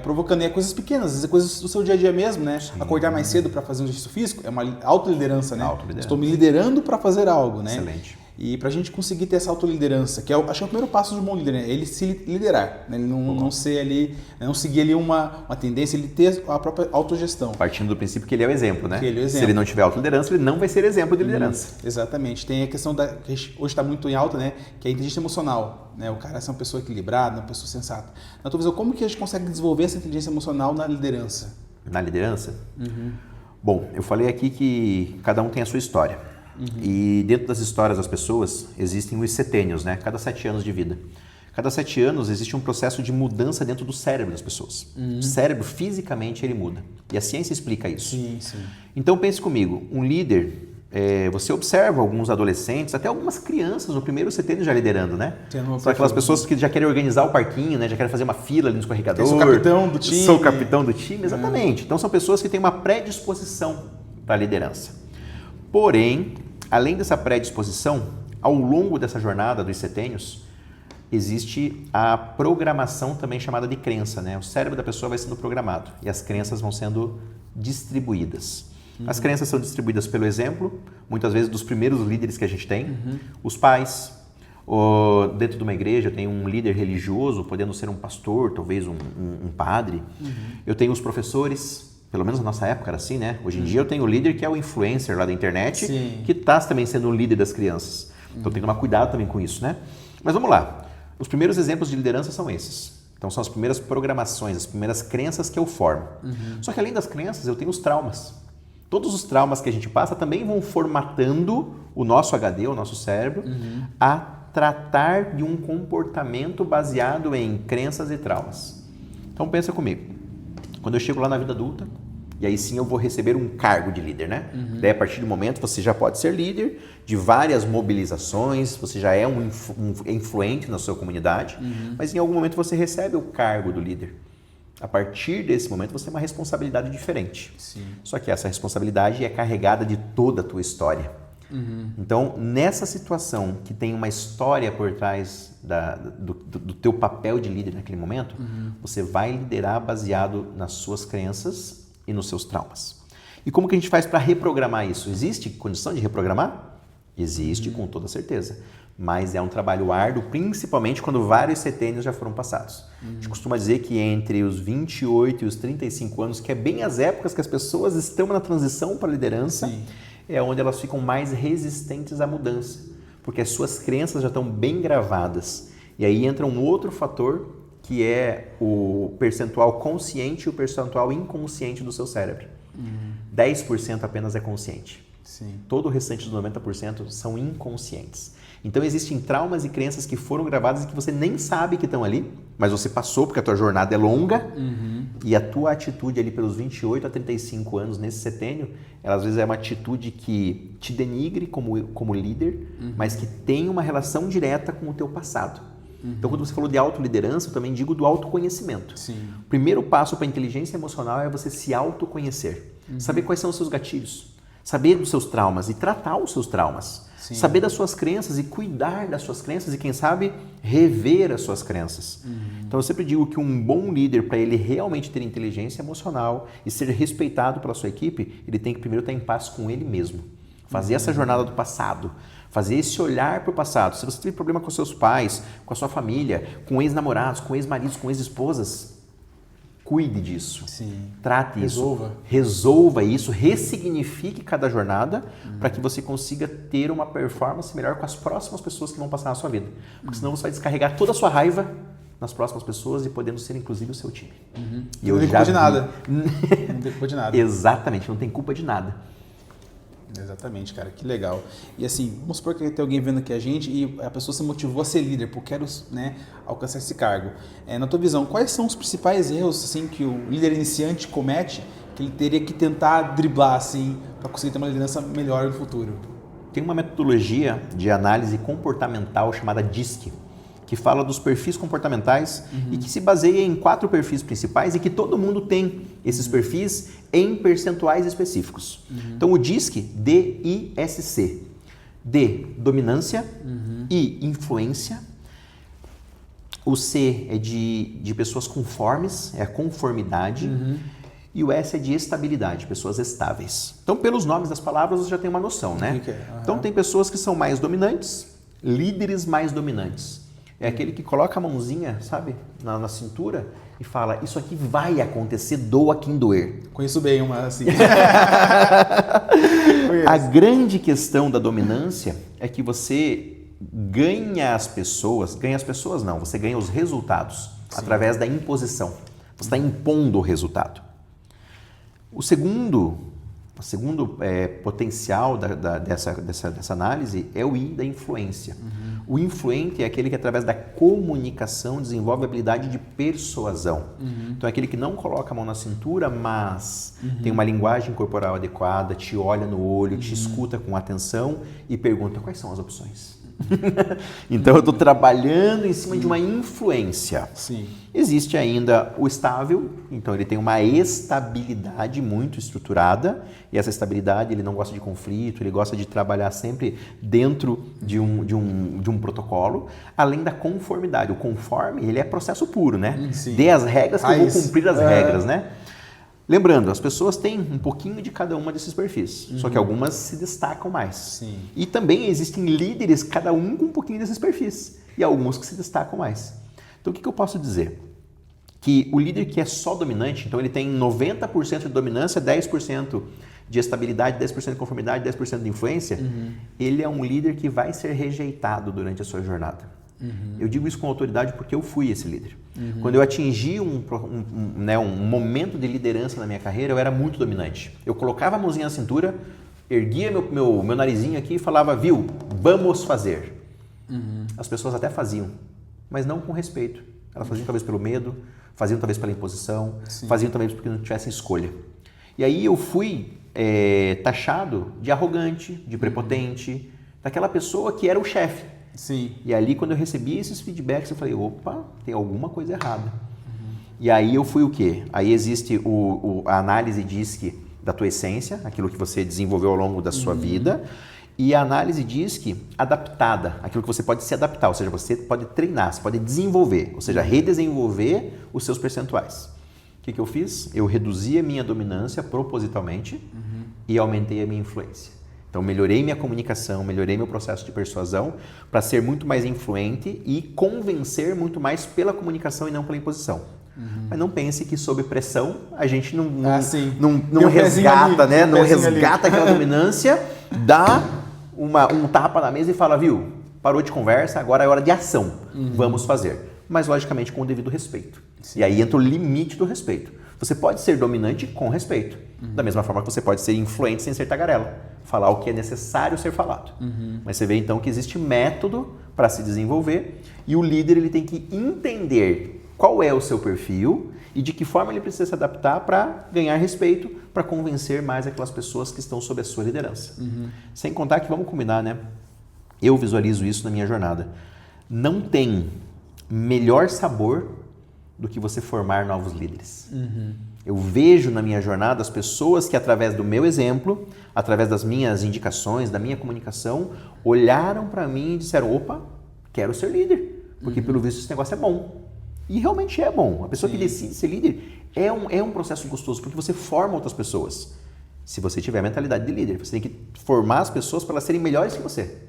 Speaker 1: provocando. E é coisas pequenas, às vezes é coisas do seu dia a dia mesmo, né? Sim. Acordar mais cedo para fazer um exercício físico é uma autoliderança, né? Estou me liderando para fazer algo, né?
Speaker 2: Excelente.
Speaker 1: E para a gente conseguir ter essa autoliderança, que acho que é o primeiro passo de um bom líder, né? Ele se liderar, né? Ele não ser ali, não seguir ali uma tendência, ele ter a própria autogestão.
Speaker 2: Partindo do princípio que ele é o exemplo, né?
Speaker 1: Que ele é o exemplo.
Speaker 2: Se ele não tiver autoliderança, ele não vai ser exemplo de liderança.
Speaker 1: Exatamente. Tem a questão que hoje está muito em alta, né? Que é a inteligência emocional, né? O cara é uma pessoa equilibrada, uma pessoa sensata. Na tua visão, como que a gente consegue desenvolver essa inteligência emocional na liderança?
Speaker 2: Na liderança? Bom, eu falei aqui que cada um tem a sua história. E dentro das histórias das pessoas existem os setênios, né? Cada 7 anos de vida. Cada 7 anos existe um processo de mudança dentro do cérebro das pessoas. O cérebro, fisicamente, ele muda. E a ciência explica isso.
Speaker 1: Sim.
Speaker 2: Então, pense comigo. Um líder, você observa alguns adolescentes, até algumas crianças no primeiro setênio já liderando, né? São aquelas pessoas que já querem organizar o parquinho, né? Já querem fazer uma fila ali no escorregador.
Speaker 1: Sou capitão do time.
Speaker 2: Sou capitão do time, exatamente. Então, são pessoas que têm uma predisposição para a liderança. Porém, além dessa predisposição, ao longo dessa jornada dos setênios, existe a programação também chamada de crença, né? O cérebro da pessoa vai sendo programado e as crenças vão sendo distribuídas. As crenças são distribuídas pelo exemplo, muitas vezes dos primeiros líderes que a gente tem, os pais, dentro de uma igreja eu tenho um líder religioso, podendo ser um pastor, talvez um padre, eu tenho os professores. Pelo menos na nossa época era assim, né? Hoje em dia eu tenho o líder que é o influencer lá da internet, que está também sendo o líder das crianças. Então tem que tomar cuidado também com isso, né? Mas vamos lá. Os primeiros exemplos de liderança são esses. Então são as primeiras programações, as primeiras crenças que eu formo. Só que além das crenças eu tenho os traumas. Todos os traumas que a gente passa também vão formatando o nosso HD, o nosso cérebro, a tratar de um comportamento baseado em crenças e traumas. Então pensa comigo. Quando eu chego lá na vida adulta, e aí sim eu vou receber um cargo de líder, né? Daí a partir do momento você já pode ser líder de várias mobilizações, você já é um influente na sua comunidade, mas em algum momento você recebe o cargo do líder. A partir desse momento você tem uma responsabilidade diferente. Só que essa responsabilidade é carregada de toda a tua história. Então, nessa situação que tem uma história por trás do teu papel de líder naquele momento, você vai liderar baseado nas suas crenças e nos seus traumas. E como que a gente faz para reprogramar isso? Existe condição de reprogramar? Existe, com toda certeza. Mas é um trabalho árduo, principalmente quando vários setênios já foram passados. A gente costuma dizer que entre os 28 e os 35 anos, que é bem as épocas que as pessoas estão na transição para a liderança, é onde elas ficam mais resistentes à mudança, porque as suas crenças já estão bem gravadas. E aí entra um outro fator, que é o percentual consciente e o percentual inconsciente do seu cérebro. 10% apenas é consciente.
Speaker 1: Sim.
Speaker 2: Todo o restante dos 90% são inconscientes. Então existem traumas e crenças que foram gravadas e que você nem sabe que estão ali, mas você passou porque a tua jornada é longa e a tua atitude ali pelos 28 a 35 anos nesse setênio, ela às vezes é uma atitude que te denigre como líder, mas que tem uma relação direta com o teu passado. Então quando você falou de autoliderança, eu também digo do autoconhecimento.
Speaker 1: Sim.
Speaker 2: O primeiro passo para a inteligência emocional é você se autoconhecer, saber quais são os seus gatilhos, saber dos seus traumas e tratar os seus traumas. Sim. Saber das suas crenças e cuidar das suas crenças e, quem sabe, rever as suas crenças. Então, eu sempre digo que um bom líder, para ele realmente ter inteligência emocional e ser respeitado pela sua equipe, ele tem que primeiro estar em paz com ele mesmo. Fazer essa jornada do passado, fazer esse olhar para o passado. Se você teve problema com seus pais, com a sua família, com ex-namorados, com ex-maridos, com ex-esposas, cuide disso.
Speaker 1: Sim.
Speaker 2: Trate isso. Resolva isso, ressignifique cada jornada para que você consiga ter uma performance melhor com as próximas pessoas que vão passar na sua vida. Porque senão você vai descarregar toda a sua raiva nas próximas pessoas e podendo ser inclusive o seu time.
Speaker 1: E não tem culpa de nada. Não tem culpa de nada.
Speaker 2: Exatamente, não tem culpa de nada.
Speaker 1: Exatamente, cara, que legal. E assim, vamos supor que tem alguém vendo aqui a gente e a pessoa se motivou a ser líder, porque quero, né, alcançar esse cargo. Na tua visão, quais são os principais erros assim, que o líder iniciante comete, que ele teria que tentar driblar assim, para conseguir ter uma liderança melhor no futuro?
Speaker 2: Tem uma metodologia de análise comportamental chamada DISC, que fala dos perfis comportamentais e que se baseia em 4 perfis principais e que todo mundo tem esses perfis em percentuais específicos. Então o DISC, D-I-S-C, D, dominância, I, influência, o C é de pessoas conformes, é a conformidade, e o S é de estabilidade, pessoas estáveis. Então pelos nomes das palavras você já tem uma noção, né? Então tem pessoas que são mais dominantes, líderes mais dominantes. É aquele que coloca a mãozinha, sabe, na cintura e fala, isso aqui vai acontecer, doa quem doer.
Speaker 1: Conheço bem uma assim.
Speaker 2: A grande questão da dominância é que você ganha as pessoas não, você ganha os resultados através da imposição. Você está impondo o resultado. O segundo potencial dessa análise é o I da influência. O influente é aquele que, através da comunicação, desenvolve a habilidade de persuasão. Então, é aquele que não coloca a mão na cintura, mas tem uma linguagem corporal adequada, te olha no olho, te escuta com atenção e pergunta quais são as opções. Então, eu estou trabalhando em cima de uma influência.
Speaker 1: Sim.
Speaker 2: Existe ainda o estável, então ele tem uma estabilidade muito estruturada, e essa estabilidade, ele não gosta de conflito, ele gosta de trabalhar sempre dentro de um protocolo, além da conformidade. O conforme, ele é processo puro, né? Dê as regras que eu vou cumprir as regras, né? Lembrando, as pessoas têm um pouquinho de cada uma desses perfis, só que algumas se destacam mais.
Speaker 1: Sim.
Speaker 2: E também existem líderes, cada um com um pouquinho desses perfis, e alguns que se destacam mais. Então, o que eu posso dizer? Que o líder que é só dominante, então ele tem 90% de dominância, 10% de estabilidade, 10% de conformidade, 10% de influência, ele é um líder que vai ser rejeitado durante a sua jornada. Eu digo isso com autoridade porque eu fui esse líder. Quando eu atingi um momento de liderança na minha carreira, eu era muito dominante. Eu colocava a mãozinha na cintura, erguia meu narizinho aqui e falava, viu, vamos fazer. As pessoas até faziam, mas não com respeito. Elas faziam talvez pelo medo, faziam talvez pela imposição, faziam talvez porque não tivessem escolha. E aí eu fui taxado de arrogante, de prepotente, daquela pessoa que era o chefe.
Speaker 1: Sim.
Speaker 2: E ali, quando eu recebi esses feedbacks, eu falei, opa, tem alguma coisa errada. E aí eu fui o quê? Aí existe a análise DISC da tua essência, aquilo que você desenvolveu ao longo da sua vida, e a análise DISC adaptada, aquilo que você pode se adaptar, ou seja, você pode treinar, você pode desenvolver, ou seja, redesenvolver os seus percentuais. O que eu fiz? Eu reduzi a minha dominância propositalmente e aumentei a minha influência. Então, melhorei minha comunicação, melhorei meu processo de persuasão para ser muito mais influente e convencer muito mais pela comunicação e não pela imposição. Mas não pense que sob pressão a gente não resgata, né? Não resgata aquela dominância, dá um tapa na mesa e fala, viu, parou de conversa, agora é hora de ação, vamos fazer. Mas logicamente com o devido respeito. Sim. E aí entra o limite do respeito. Você pode ser dominante com respeito, da mesma forma que você pode ser influente sem ser tagarela, falar o que é necessário ser falado. Mas você vê então que existe método para se desenvolver e o líder ele tem que entender qual é o seu perfil e de que forma ele precisa se adaptar para ganhar respeito, para convencer mais aquelas pessoas que estão sob a sua liderança. Sem contar que, vamos combinar, né? Eu visualizo isso na minha jornada. Não tem melhor sabor do que você formar novos líderes. Eu vejo na minha jornada as pessoas que, através do meu exemplo, através das minhas indicações, da minha comunicação, olharam para mim e disseram, opa, quero ser líder, porque pelo visto esse negócio é bom. E realmente é bom. A pessoa que decide ser líder é um processo gostoso, porque você forma outras pessoas. Se você tiver a mentalidade de líder, você tem que formar as pessoas para elas serem melhores que você.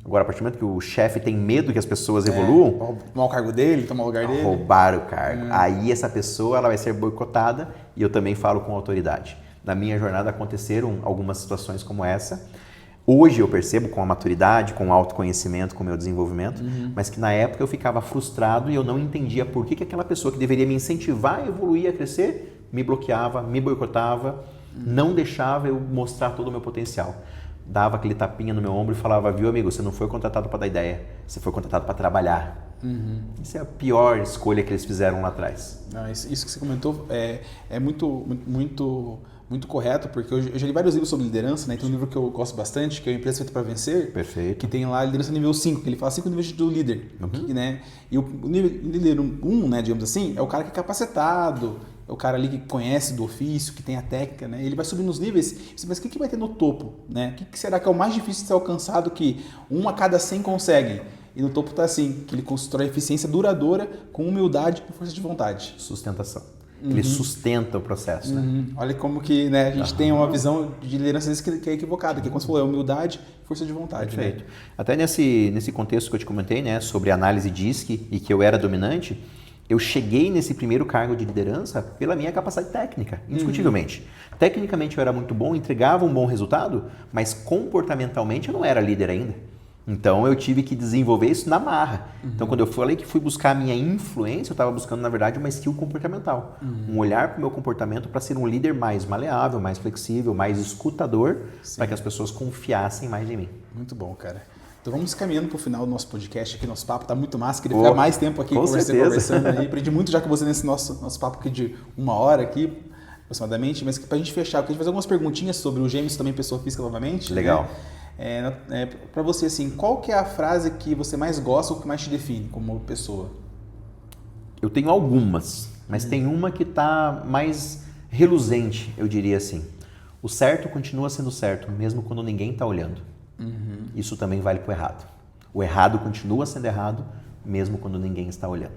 Speaker 2: Agora, a partir do momento que o chefe tem medo que as pessoas evoluam...
Speaker 1: Tomar o cargo dele, tomar o lugar dele.
Speaker 2: Roubar o cargo. Aí essa pessoa ela vai ser boicotada e eu também falo com autoridade. Na minha jornada aconteceram algumas situações como essa. Hoje eu percebo com a maturidade, com o autoconhecimento, com o meu desenvolvimento, mas que na época eu ficava frustrado e eu não entendia por que aquela pessoa que deveria me incentivar a evoluir, a crescer, me bloqueava, me boicotava, não deixava eu mostrar todo o meu potencial. Dava aquele tapinha no meu ombro e falava, viu amigo, você não foi contratado para dar ideia, você foi contratado para trabalhar. Isso é a pior escolha que eles fizeram lá atrás.
Speaker 1: Não, isso que você comentou é muito correto, porque eu já li vários livros sobre liderança, né? Tem um livro que eu gosto bastante, que é o Empresa Feita para Vencer.
Speaker 2: Perfeito.
Speaker 1: Que tem lá a liderança nível 5, que ele fala 5 níveis do líder. Né? E o nível líder 1, né, digamos assim, é o cara que é capacitado, é o cara ali que conhece do ofício, que tem a técnica, né? Ele vai subindo nos níveis, mas o que vai ter no topo? Né? O que será que é o mais difícil de ser alcançado que 1 a cada 100 conseguem? E no topo está assim, que ele constrói eficiência duradoura com humildade e força de vontade.
Speaker 2: Sustentação. Ele sustenta o processo. Né?
Speaker 1: Olha como que, né, a gente tem uma visão de liderança às vezes que é equivocada, que como você falou, é humildade e força de vontade.
Speaker 2: Perfeito.
Speaker 1: Né?
Speaker 2: Até nesse contexto que eu te comentei, né, sobre análise DISC e que eu era dominante, eu cheguei nesse primeiro cargo de liderança pela minha capacidade técnica, indiscutivelmente. Tecnicamente eu era muito bom, entregava um bom resultado, mas comportamentalmente eu não era líder ainda. Então eu tive que desenvolver isso na marra. Então quando eu falei que fui buscar a minha influência, eu estava buscando na verdade uma skill comportamental. Um olhar para o meu comportamento para ser um líder mais maleável, mais flexível, mais escutador, para que as pessoas confiassem mais em mim.
Speaker 1: Muito bom, cara. Então vamos caminhando para o final do nosso podcast aqui, nosso papo está muito massa, queria ficar mais tempo aqui conversando aí. Aprendi muito já com você nesse nosso papo aqui de 1 hora aqui, aproximadamente, mas para a gente fechar, eu queria fazer algumas perguntinhas sobre o Gêmeos, também pessoa física novamente.
Speaker 2: Legal.
Speaker 1: Né? Para você, assim, qual que é a frase que você mais gosta ou que mais te define como pessoa?
Speaker 2: Eu tenho algumas, mas tem uma que está mais reluzente, eu diria assim. O certo continua sendo certo, mesmo quando ninguém está olhando. Isso também vale para o errado. O errado continua sendo errado, mesmo quando ninguém está olhando.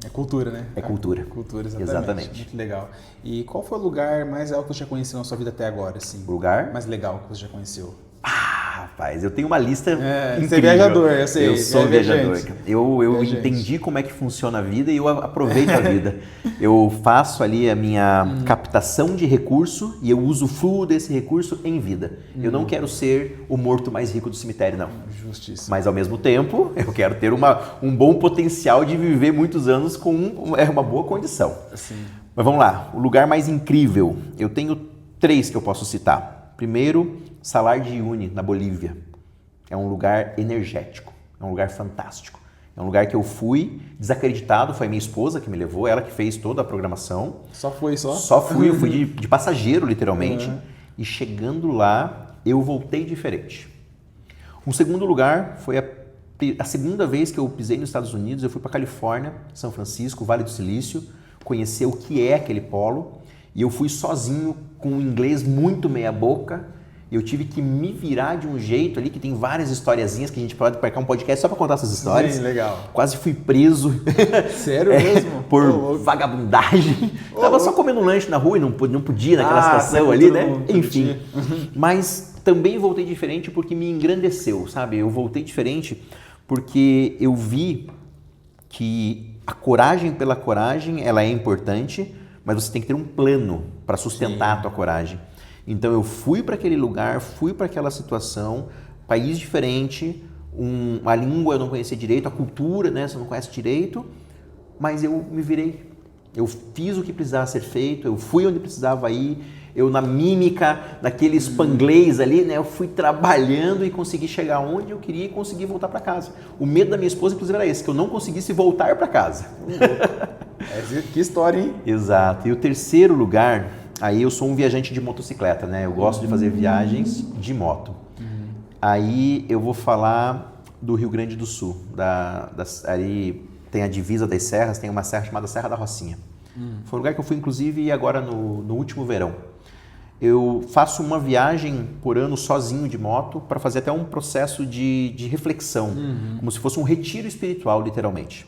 Speaker 1: É cultura, né?
Speaker 2: É cultura.
Speaker 1: Cultura, exatamente.
Speaker 2: Exatamente.
Speaker 1: Muito legal. E qual foi o lugar mais alto que você já conheceu na sua vida até agora? Assim?
Speaker 2: O lugar?
Speaker 1: Mais legal que você já conheceu?
Speaker 2: Rapaz, eu tenho uma lista incrível.
Speaker 1: Você é viajador, eu sei.
Speaker 2: Eu sou viajador. Eu entendi como é que funciona a vida e eu aproveito a vida. Eu faço ali a minha captação de recurso e eu usufruo desse recurso em vida. Eu não quero ser o morto mais rico do cemitério, não.
Speaker 1: Justíssimo.
Speaker 2: Mas ao mesmo tempo, eu quero ter um bom potencial de viver muitos anos com uma boa condição.
Speaker 1: Sim.
Speaker 2: Mas vamos lá, o lugar mais incrível. Eu tenho 3 que eu posso citar. Primeiro, Salar de Uyuni, na Bolívia. É um lugar energético, é um lugar fantástico. É um lugar que eu fui desacreditado, foi a minha esposa que me levou, ela que fez toda a programação.
Speaker 1: Só foi?
Speaker 2: Só fui, eu fui de passageiro, literalmente. E chegando lá, eu voltei diferente. Um segundo lugar foi a segunda vez que eu pisei nos Estados Unidos, eu fui para Califórnia, São Francisco, Vale do Silício, conhecer o que é aquele polo. E eu fui sozinho, com um inglês muito meia boca. Eu tive que me virar de um jeito ali, que tem várias historiazinhas que a gente pode marcar um podcast só para contar essas histórias.
Speaker 1: Sim, legal.
Speaker 2: Quase fui preso.
Speaker 1: Sério mesmo?
Speaker 2: Por vagabundagem. Tava só comendo um lanche na rua e não podia naquela situação ali, né? Enfim. Mas também voltei diferente porque me engrandeceu, sabe? Eu voltei diferente porque eu vi que a coragem pela coragem, ela é importante, mas você tem que ter um plano para sustentar a tua coragem. Então eu fui para aquele lugar, fui para aquela situação, país diferente, a língua eu não conhecia direito, a cultura, né, você não conhece direito, mas eu me virei. Eu fiz o que precisava ser feito, eu fui onde precisava ir, eu na mímica, naquele spanglês ali, né, eu fui trabalhando e consegui chegar onde eu queria e consegui voltar para casa. O medo da minha esposa, inclusive, era esse, que eu não conseguisse voltar para casa.
Speaker 1: Que história, hein?
Speaker 2: Exato. E o terceiro lugar, aí eu sou um viajante de motocicleta, né, eu gosto de fazer viagens de moto. Aí eu vou falar do Rio Grande do Sul, ali tem a divisa das serras, tem uma serra chamada Serra da Rocinha. Foi um lugar que eu fui, inclusive, agora no último verão. Eu faço uma viagem por ano sozinho de moto para fazer até um processo de reflexão, como se fosse um retiro espiritual, literalmente.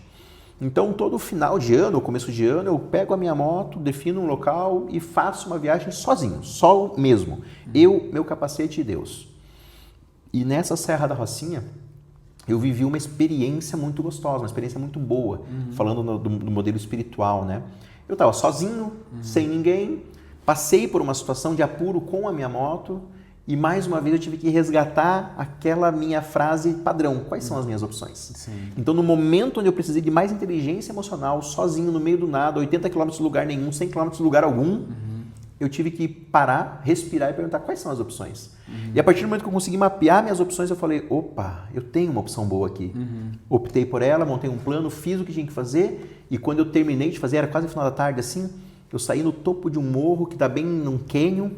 Speaker 2: Então, todo final de ano, ou começo de ano, eu pego a minha moto, defino um local e faço uma viagem sozinho, só mesmo. Eu, meu capacete e Deus. E nessa Serra da Rocinha, eu vivi uma experiência muito gostosa, uma experiência muito boa, falando do modelo espiritual, né? Eu estava sozinho, sem ninguém, passei por uma situação de apuro com a minha moto e mais uma vez eu tive que resgatar aquela minha frase padrão. Quais são as minhas opções?
Speaker 1: Sim.
Speaker 2: Então, no momento onde eu precisei de mais inteligência emocional, sozinho, no meio do nada, 80 km de lugar nenhum, 100 km de lugar algum, eu tive que parar, respirar e perguntar quais são as opções. E a partir do momento que eu consegui mapear minhas opções, eu falei, opa, eu tenho uma opção boa aqui. Optei por ela, montei um plano, fiz o que tinha que fazer e quando eu terminei de fazer, era quase no final da tarde assim, eu saí no topo de um morro que dá bem num cânion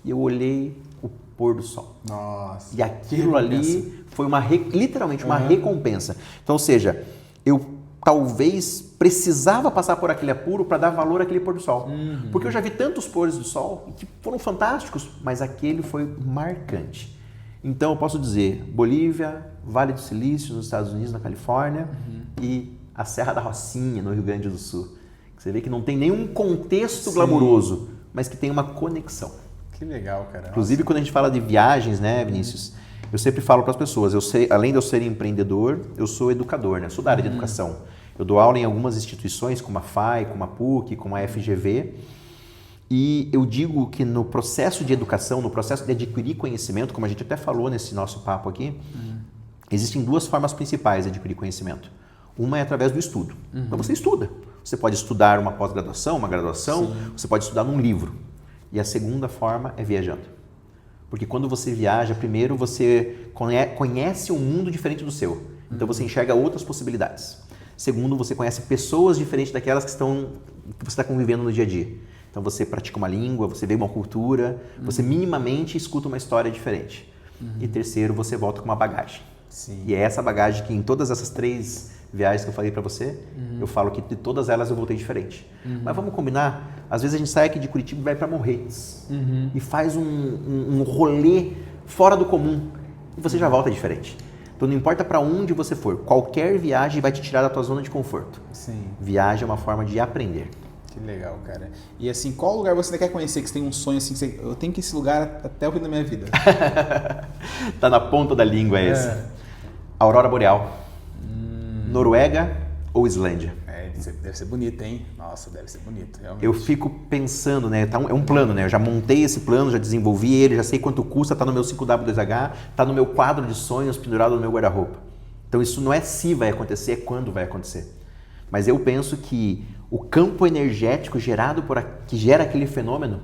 Speaker 2: e eu olhei o pôr do sol.
Speaker 1: Nossa.
Speaker 2: E aquilo ali foi literalmente uma recompensa. Então, ou seja, eu talvez precisava passar por aquele apuro para dar valor àquele pôr do sol. Porque eu já vi tantos pôres do sol que foram fantásticos, mas aquele foi marcante. Então eu posso dizer, Bolívia, Vale do Silício nos Estados Unidos, na Califórnia, e a Serra da Rocinha no Rio Grande do Sul. Você vê que não tem nenhum contexto glamuroso, mas que tem uma conexão.
Speaker 1: Que legal, cara.
Speaker 2: Inclusive, quando a gente fala de viagens, né, Vinícius? Eu sempre falo para as pessoas, além de eu ser empreendedor, eu sou educador, né? Sou da área de educação. Eu dou aula em algumas instituições, como a FAI, como a PUC, como a FGV. E eu digo que no processo de educação, no processo de adquirir conhecimento, como a gente até falou nesse nosso papo aqui, existem duas formas principais de adquirir conhecimento. Uma é através do estudo. Então você estuda. Você pode estudar uma pós-graduação, uma graduação, você pode estudar num livro. E a segunda forma é viajando. Porque quando você viaja, primeiro você conhece um mundo diferente do seu. Então você enxerga outras possibilidades. Segundo, você conhece pessoas diferentes daquelas que você está convivendo no dia a dia. Então você pratica uma língua, você vê uma cultura, você minimamente escuta uma história diferente. E terceiro, você volta com uma bagagem.
Speaker 1: Sim.
Speaker 2: E é essa bagagem que em todas essas 3 viagens que eu falei para você, eu falo que de todas elas eu voltei diferente. Mas vamos combinar, às vezes a gente sai aqui de Curitiba e vai para Morretes e faz um rolê fora do comum e você já volta diferente. Então não importa para onde você for, qualquer viagem vai te tirar da tua zona de conforto.
Speaker 1: Sim.
Speaker 2: Viagem é uma forma de aprender.
Speaker 1: Que legal, cara. E assim, qual lugar você ainda quer conhecer, que você tem um sonho assim, eu tenho que ir esse lugar até o fim da minha vida?
Speaker 2: Tá na ponta da língua esse. Aurora Boreal. Noruega ou Islândia?
Speaker 1: Deve ser bonito, hein? Nossa, deve ser bonito, realmente.
Speaker 2: Eu fico pensando, né? É um plano, né? Eu já montei esse plano, já desenvolvi ele, já sei quanto custa, tá no meu 5W2H, tá no meu quadro de sonhos pendurado no meu guarda-roupa. Então isso não é se vai acontecer, é quando vai acontecer. Mas eu penso que o campo energético que gera aquele fenômeno,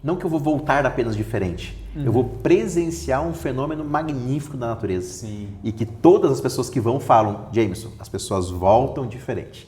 Speaker 2: não que eu vou voltar apenas diferente, eu vou presenciar um fenômeno magnífico da natureza.
Speaker 1: Sim.
Speaker 2: E que todas as pessoas que vão falam, Jameson, as pessoas voltam diferente.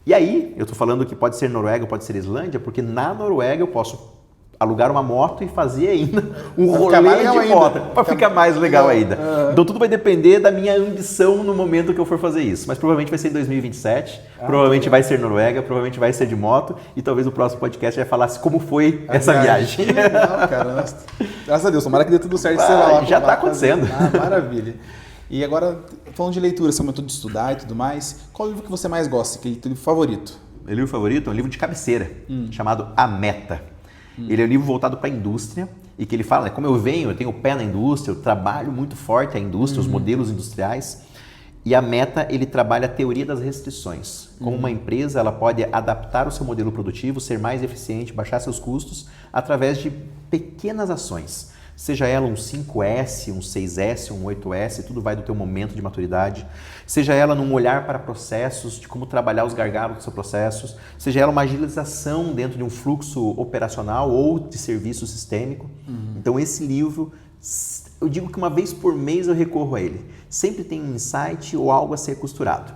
Speaker 2: E aí, eu estou falando que pode ser Noruega, pode ser Islândia, porque na Noruega eu posso alugar uma moto e fazer ainda um rolê de moto, para ficar mais legal ainda. Então tudo vai depender da minha ambição no momento que eu for fazer isso. Mas provavelmente vai ser em 2027, provavelmente vai ser Noruega, provavelmente vai ser de moto e talvez o próximo podcast vai falar como foi essa viagem.
Speaker 1: Que legal, cara. Nossa. Graças a Deus, tomara que dê tudo certo. Você vai lá,
Speaker 2: já está acontecendo.
Speaker 1: Maravilha. E agora, falando de leitura, seu método de estudar e tudo mais, qual livro que você mais gosta? Que é o livro favorito?
Speaker 2: Meu livro favorito é um livro de cabeceira, chamado A Meta. Ele é um livro voltado para a indústria e que ele fala, né, como eu tenho o pé na indústria, eu trabalho muito forte a indústria, os modelos industriais, e a Meta, ele trabalha a teoria das restrições. Como uma empresa, ela pode adaptar o seu modelo produtivo, ser mais eficiente, baixar seus custos, através de pequenas ações. Seja ela um 5S, um 6S, um 8S, tudo vai do teu momento de maturidade. Seja ela num olhar para processos, de como trabalhar os gargalos dos seus processos. Seja ela uma agilização dentro de um fluxo operacional ou de serviço sistêmico. Então esse livro, eu digo que uma vez por mês eu recorro a ele. Sempre tem um insight ou algo a ser costurado.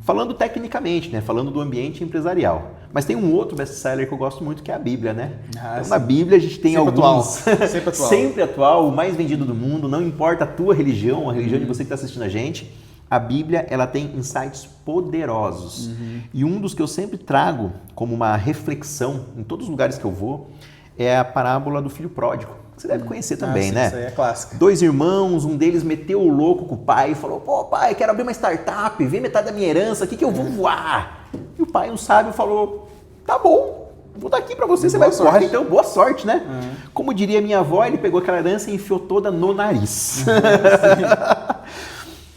Speaker 2: Falando tecnicamente, né? Falando do ambiente empresarial. Mas tem um outro best-seller que eu gosto muito, que é a Bíblia, né? Então, na Bíblia a gente tem
Speaker 1: sempre
Speaker 2: alguns...
Speaker 1: Sempre atual.
Speaker 2: Sempre atual, o mais vendido do mundo, não importa a tua religião, a religião de você que está assistindo a gente. A Bíblia, ela tem insights poderosos. E um dos que eu sempre trago como uma reflexão em todos os lugares que eu vou é a parábola do filho pródigo. Você deve conhecer também,
Speaker 1: sim,
Speaker 2: né?
Speaker 1: Isso aí é clássico.
Speaker 2: 2 irmãos, um deles meteu o louco com o pai e falou, pô pai, quero abrir uma startup, vem metade da minha herança aqui que eu vou voar. E o pai, um sábio, falou, tá bom, vou dar aqui pra você, você vai voar, então boa sorte, né? Como diria minha avó, ele pegou aquela herança e enfiou toda no nariz.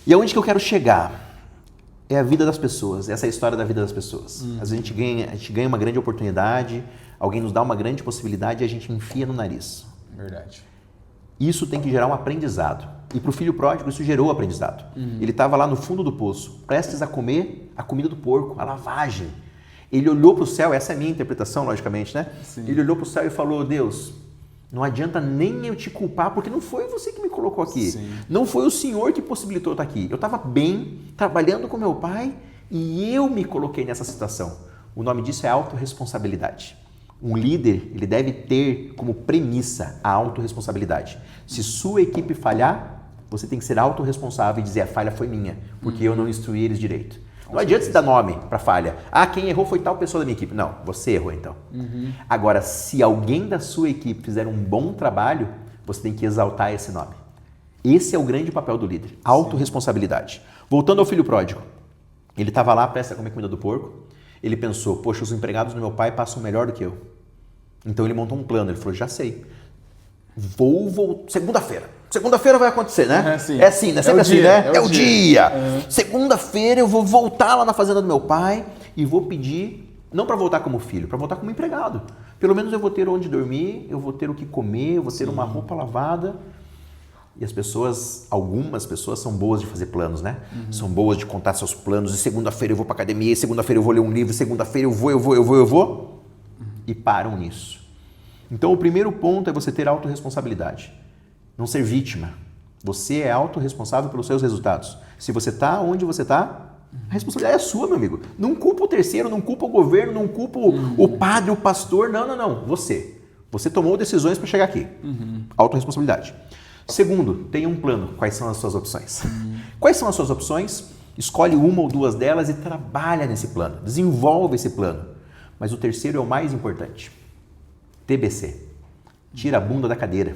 Speaker 2: E aonde que eu quero chegar? É a vida das pessoas, essa é a história da vida das pessoas. Às vezes a gente ganha uma grande oportunidade, alguém nos dá uma grande possibilidade e a gente enfia no nariz.
Speaker 1: Verdade.
Speaker 2: Isso tem que gerar um aprendizado. E para o filho pródigo isso gerou aprendizado. Ele estava lá no fundo do poço, prestes a comer a comida do porco, a lavagem. Ele olhou para o céu, essa é a minha interpretação, logicamente, né?
Speaker 1: Sim.
Speaker 2: Ele olhou para o céu e falou, Deus, não adianta nem eu te culpar, porque não foi você que me colocou aqui.
Speaker 1: Sim.
Speaker 2: Não foi o Senhor que possibilitou eu estar aqui. Eu estava bem, trabalhando com meu pai, e eu me coloquei nessa situação. O nome disso é autorresponsabilidade. Um líder, ele deve ter como premissa a autorresponsabilidade. Se sua equipe falhar, você tem que ser autorresponsável e dizer a falha foi minha, porque eu não instruí eles direito. Não adianta você dar nome para falha. Ah, quem errou foi tal pessoa da minha equipe. Não, você errou então. Agora, se alguém da sua equipe fizer um bom trabalho, você tem que exaltar esse nome. Esse é o grande papel do líder, autorresponsabilidade. Voltando ao filho pródigo. Ele estava lá prestes a comer comida do porco. Ele pensou, poxa, os empregados do meu pai passam melhor do que eu. Então ele montou um plano, ele falou, já sei. Vou segunda-feira. Segunda-feira vai acontecer, né?
Speaker 1: Sim.
Speaker 2: É assim, né? Sempre
Speaker 1: É o
Speaker 2: assim,
Speaker 1: dia,
Speaker 2: né? É o dia. Segunda-feira eu vou voltar lá na fazenda do meu pai e vou pedir, não para voltar como filho, para voltar como empregado. Pelo menos eu vou ter onde dormir, eu vou ter o que comer, eu vou ter uma roupa lavada. E as pessoas, algumas pessoas são boas de fazer planos, né? São boas de contar seus planos. E segunda-feira eu vou para academia, e segunda-feira eu vou ler um livro, e segunda-feira eu vou. E param nisso. Então o primeiro ponto é você ter autorresponsabilidade. Não ser vítima. Você é autorresponsável pelos seus resultados. Se você está onde você está, a responsabilidade é sua, meu amigo. Não culpa o terceiro, não culpa o governo, não culpa o padre, o pastor. Não. Você. Você tomou decisões para chegar aqui. Autorresponsabilidade. Segundo, tenha um plano. Quais são as suas opções? Quais são as suas opções? Escolhe uma ou duas delas e trabalha nesse plano. Desenvolve esse plano. Mas o terceiro é o mais importante. TBC. Tira a bunda da cadeira.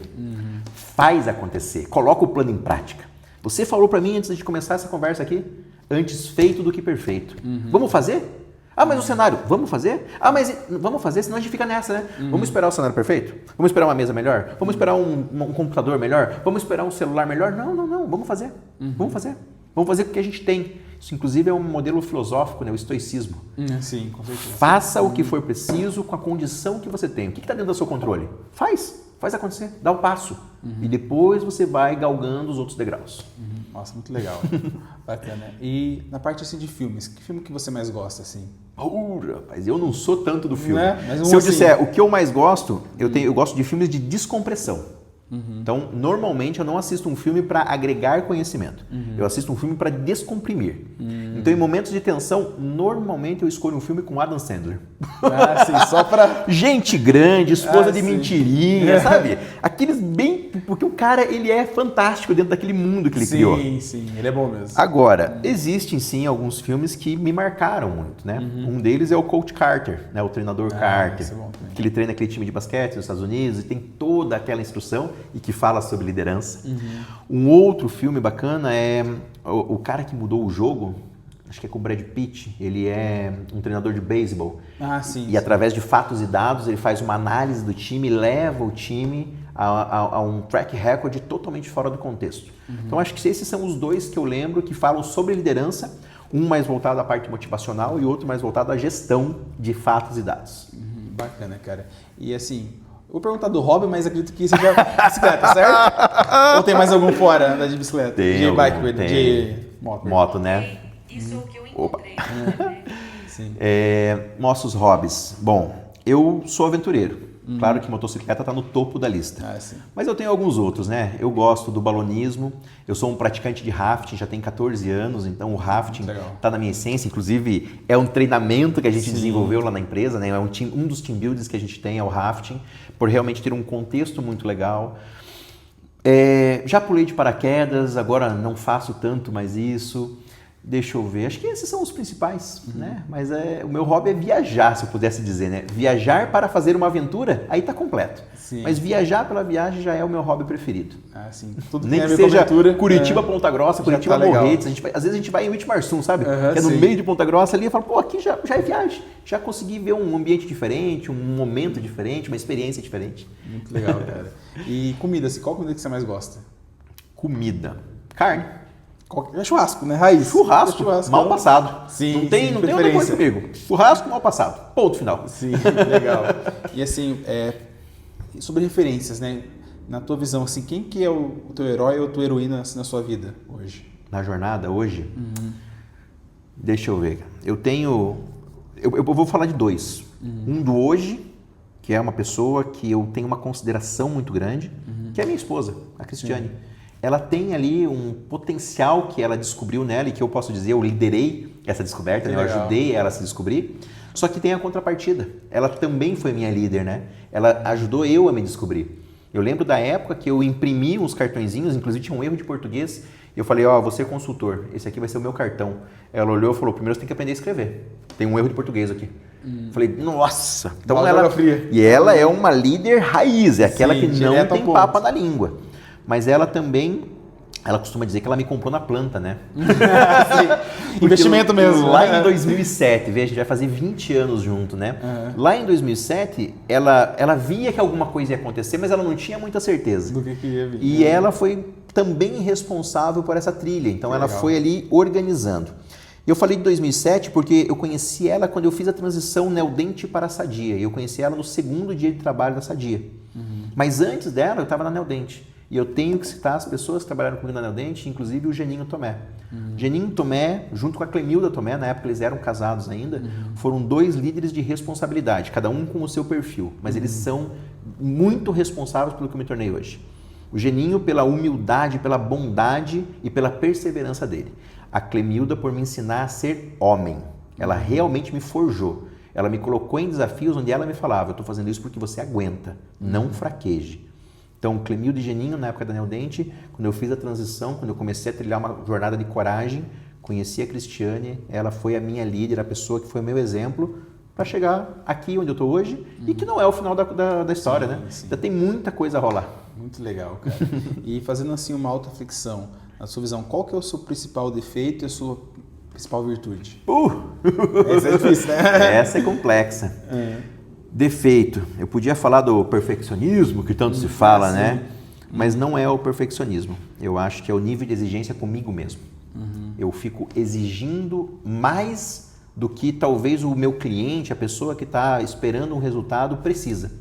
Speaker 2: Faz acontecer. Coloca o plano em prática. Você falou para mim antes de começar essa conversa aqui, antes feito do que perfeito. Vamos fazer? Ah, mas o cenário, vamos fazer? Ah, mas vamos fazer, senão a gente fica nessa, né? Vamos esperar o cenário perfeito? Vamos esperar uma mesa melhor? Vamos esperar um computador melhor? Vamos esperar um celular melhor? Não, vamos fazer. Vamos fazer. Vamos fazer com o que a gente tem. Isso, inclusive, é um modelo filosófico, né? O estoicismo.
Speaker 1: Sim, com certeza.
Speaker 2: Faça o que for preciso com a condição que você tem. O que está dentro do seu controle? Faz acontecer, dá o passo. E depois você vai galgando os outros degraus.
Speaker 1: Nossa, muito legal. Bacana. E na parte assim de filmes, que filme que você mais gosta assim?
Speaker 2: Rapaz, eu não sou tanto do filme.
Speaker 1: Mas
Speaker 2: Se eu disser o que eu mais gosto, eu gosto de filmes de descompressão. Então, normalmente eu não assisto um filme para agregar conhecimento. Eu assisto um filme para descomprimir. Então, em momentos de tensão, normalmente eu escolho um filme com Adam Sandler.
Speaker 1: Ah, sim, só para
Speaker 2: gente grande, esposa de
Speaker 1: sim.
Speaker 2: mentirinha, sabe? Aqueles bem... Porque o cara, ele é fantástico dentro daquele mundo que ele criou.
Speaker 1: Sim, ele é bom mesmo.
Speaker 2: Agora, existem sim alguns filmes que me marcaram muito, né? Um deles é o Coach Carter, né? O treinador Carter,
Speaker 1: esse é bom também.
Speaker 2: que ele treina aquele time de basquete nos Estados Unidos e tem toda aquela instrução e que fala sobre liderança. Um outro filme bacana é o cara que mudou o jogo, acho que é com o Brad Pitt, ele é um treinador de beisebol.
Speaker 1: Sim.
Speaker 2: E através de fatos e dados ele faz uma análise do time e leva o time a um track record totalmente fora do contexto. Então acho que esses são os dois que eu lembro que falam sobre liderança, um mais voltado à parte motivacional e outro mais voltado à gestão de fatos e dados.
Speaker 1: Bacana, cara. E assim, eu vou perguntar do hobby, mas acredito que seja bicicleta, certo? Ou tem mais algum fora da de bicicleta?
Speaker 2: Tem
Speaker 1: de bike,
Speaker 2: tem.
Speaker 1: de moto.
Speaker 2: Moto, né?
Speaker 3: Isso é o que eu encontrei.
Speaker 1: Sim.
Speaker 2: Nossos hobbies. Bom, eu sou aventureiro. Claro que motocicleta está no topo da lista.
Speaker 1: Ah, sim.
Speaker 2: Mas eu tenho alguns outros, né? Eu gosto do balonismo, eu sou um praticante de rafting, já tenho 14 anos, então o rafting está na minha essência. Inclusive, é um treinamento que a gente desenvolveu lá na empresa, né? É um dos team buildings que a gente tem é o rafting, por realmente ter um contexto muito legal. Já pulei de paraquedas, agora não faço tanto mais isso. Deixa eu ver, acho que esses são os principais, né? Mas o meu hobby é viajar, se eu pudesse dizer, né? Viajar para fazer uma aventura, aí tá completo.
Speaker 1: Sim.
Speaker 2: Mas viajar pela viagem já é o meu hobby preferido.
Speaker 1: Ah, sim. Tudo
Speaker 2: Nem
Speaker 1: tem a
Speaker 2: que
Speaker 1: ver com
Speaker 2: seja
Speaker 1: aventura,
Speaker 2: Curitiba, Ponta Grossa,
Speaker 1: já
Speaker 2: Curitiba,
Speaker 1: tá legal.
Speaker 2: Morretes. Às vezes a gente vai em Uitmarsum, sabe? Que é no
Speaker 1: sim.
Speaker 2: meio de Ponta Grossa ali, e fala, pô, aqui já é viagem. Já consegui ver um ambiente diferente, um momento diferente, uma experiência diferente.
Speaker 1: Muito legal, cara. E comida, assim, qual comida que você mais gosta?
Speaker 2: Comida. Carne.
Speaker 1: É churrasco, né? Raiz.
Speaker 2: Churrasco, mal passado.
Speaker 1: Sim,
Speaker 2: não tem outra coisa comigo. Churrasco, mal passado. Ponto final.
Speaker 1: Sim, legal. E assim, sobre referências, né? Na tua visão, assim, quem que é o teu herói ou tua heroína assim, na sua vida hoje?
Speaker 2: Na jornada hoje? Deixa eu ver. Eu vou falar de dois. Um do hoje, que é uma pessoa que eu tenho uma consideração muito grande, que é a minha esposa, a Cristiane. Sim. Ela tem ali um potencial que ela descobriu nela e que eu posso dizer, eu liderei essa descoberta, né? Eu ajudei ela a se descobrir. Só que tem a contrapartida. Ela também foi minha líder, né? Ela ajudou eu a me descobrir. Eu lembro da época que eu imprimi uns cartõezinhos, inclusive tinha um erro de português, e eu falei, você é consultor, esse aqui vai ser o meu cartão. Ela olhou e falou, primeiro você tem que aprender a escrever. Tem um erro de português aqui. Falei, nossa! Então ela é uma líder raiz, é aquela que não tem papo na língua. Mas ela também, ela costuma dizer que ela me comprou na planta, né?
Speaker 1: Investimento mesmo.
Speaker 2: Lá em 2007, veja, a gente vai fazer 20 anos junto, né? Lá em 2007, ela via que alguma coisa ia acontecer, mas ela não tinha muita certeza.
Speaker 1: Do que ia vir.
Speaker 2: E ela foi também responsável por essa trilha, então ela foi ali organizando. Eu falei de 2007 porque eu conheci ela quando eu fiz a transição Neodente para a Sadia. Eu conheci ela no segundo dia de trabalho da Sadia. Mas antes dela, eu estava na Neodente. E eu tenho que citar as pessoas que trabalharam comigo na Neodente, inclusive o Geninho Tomé. Geninho Tomé, junto com a Clemilda Tomé, na época eles eram casados ainda, foram dois líderes de responsabilidade, cada um com o seu perfil. Mas eles são muito responsáveis pelo que eu me tornei hoje. O Geninho pela humildade, pela bondade e pela perseverança dele. A Clemilda por me ensinar a ser homem. Ela realmente me forjou. Ela me colocou em desafios onde ela me falava, eu estou fazendo isso porque você aguenta, não fraqueje. Então, Clemilda e Geninho, na época da Neodente, quando eu fiz a transição, quando eu comecei a trilhar uma jornada de coragem, conheci a Cristiane, ela foi a minha líder, a pessoa que foi o meu exemplo para chegar aqui onde eu estou hoje e que não é o final da história, né? Ainda tem muita coisa a rolar.
Speaker 1: Muito legal, cara. E fazendo assim uma auto-reflexão, na sua visão, qual que é o seu principal defeito e a sua principal virtude? Essa é difícil, né?
Speaker 2: Essa é complexa. Defeito. Eu podia falar do perfeccionismo, que tanto se fala, né? Mas não é o perfeccionismo. Eu acho que é o nível de exigência comigo mesmo. Eu fico exigindo mais do que talvez o meu cliente, a pessoa que está esperando um resultado, precisa.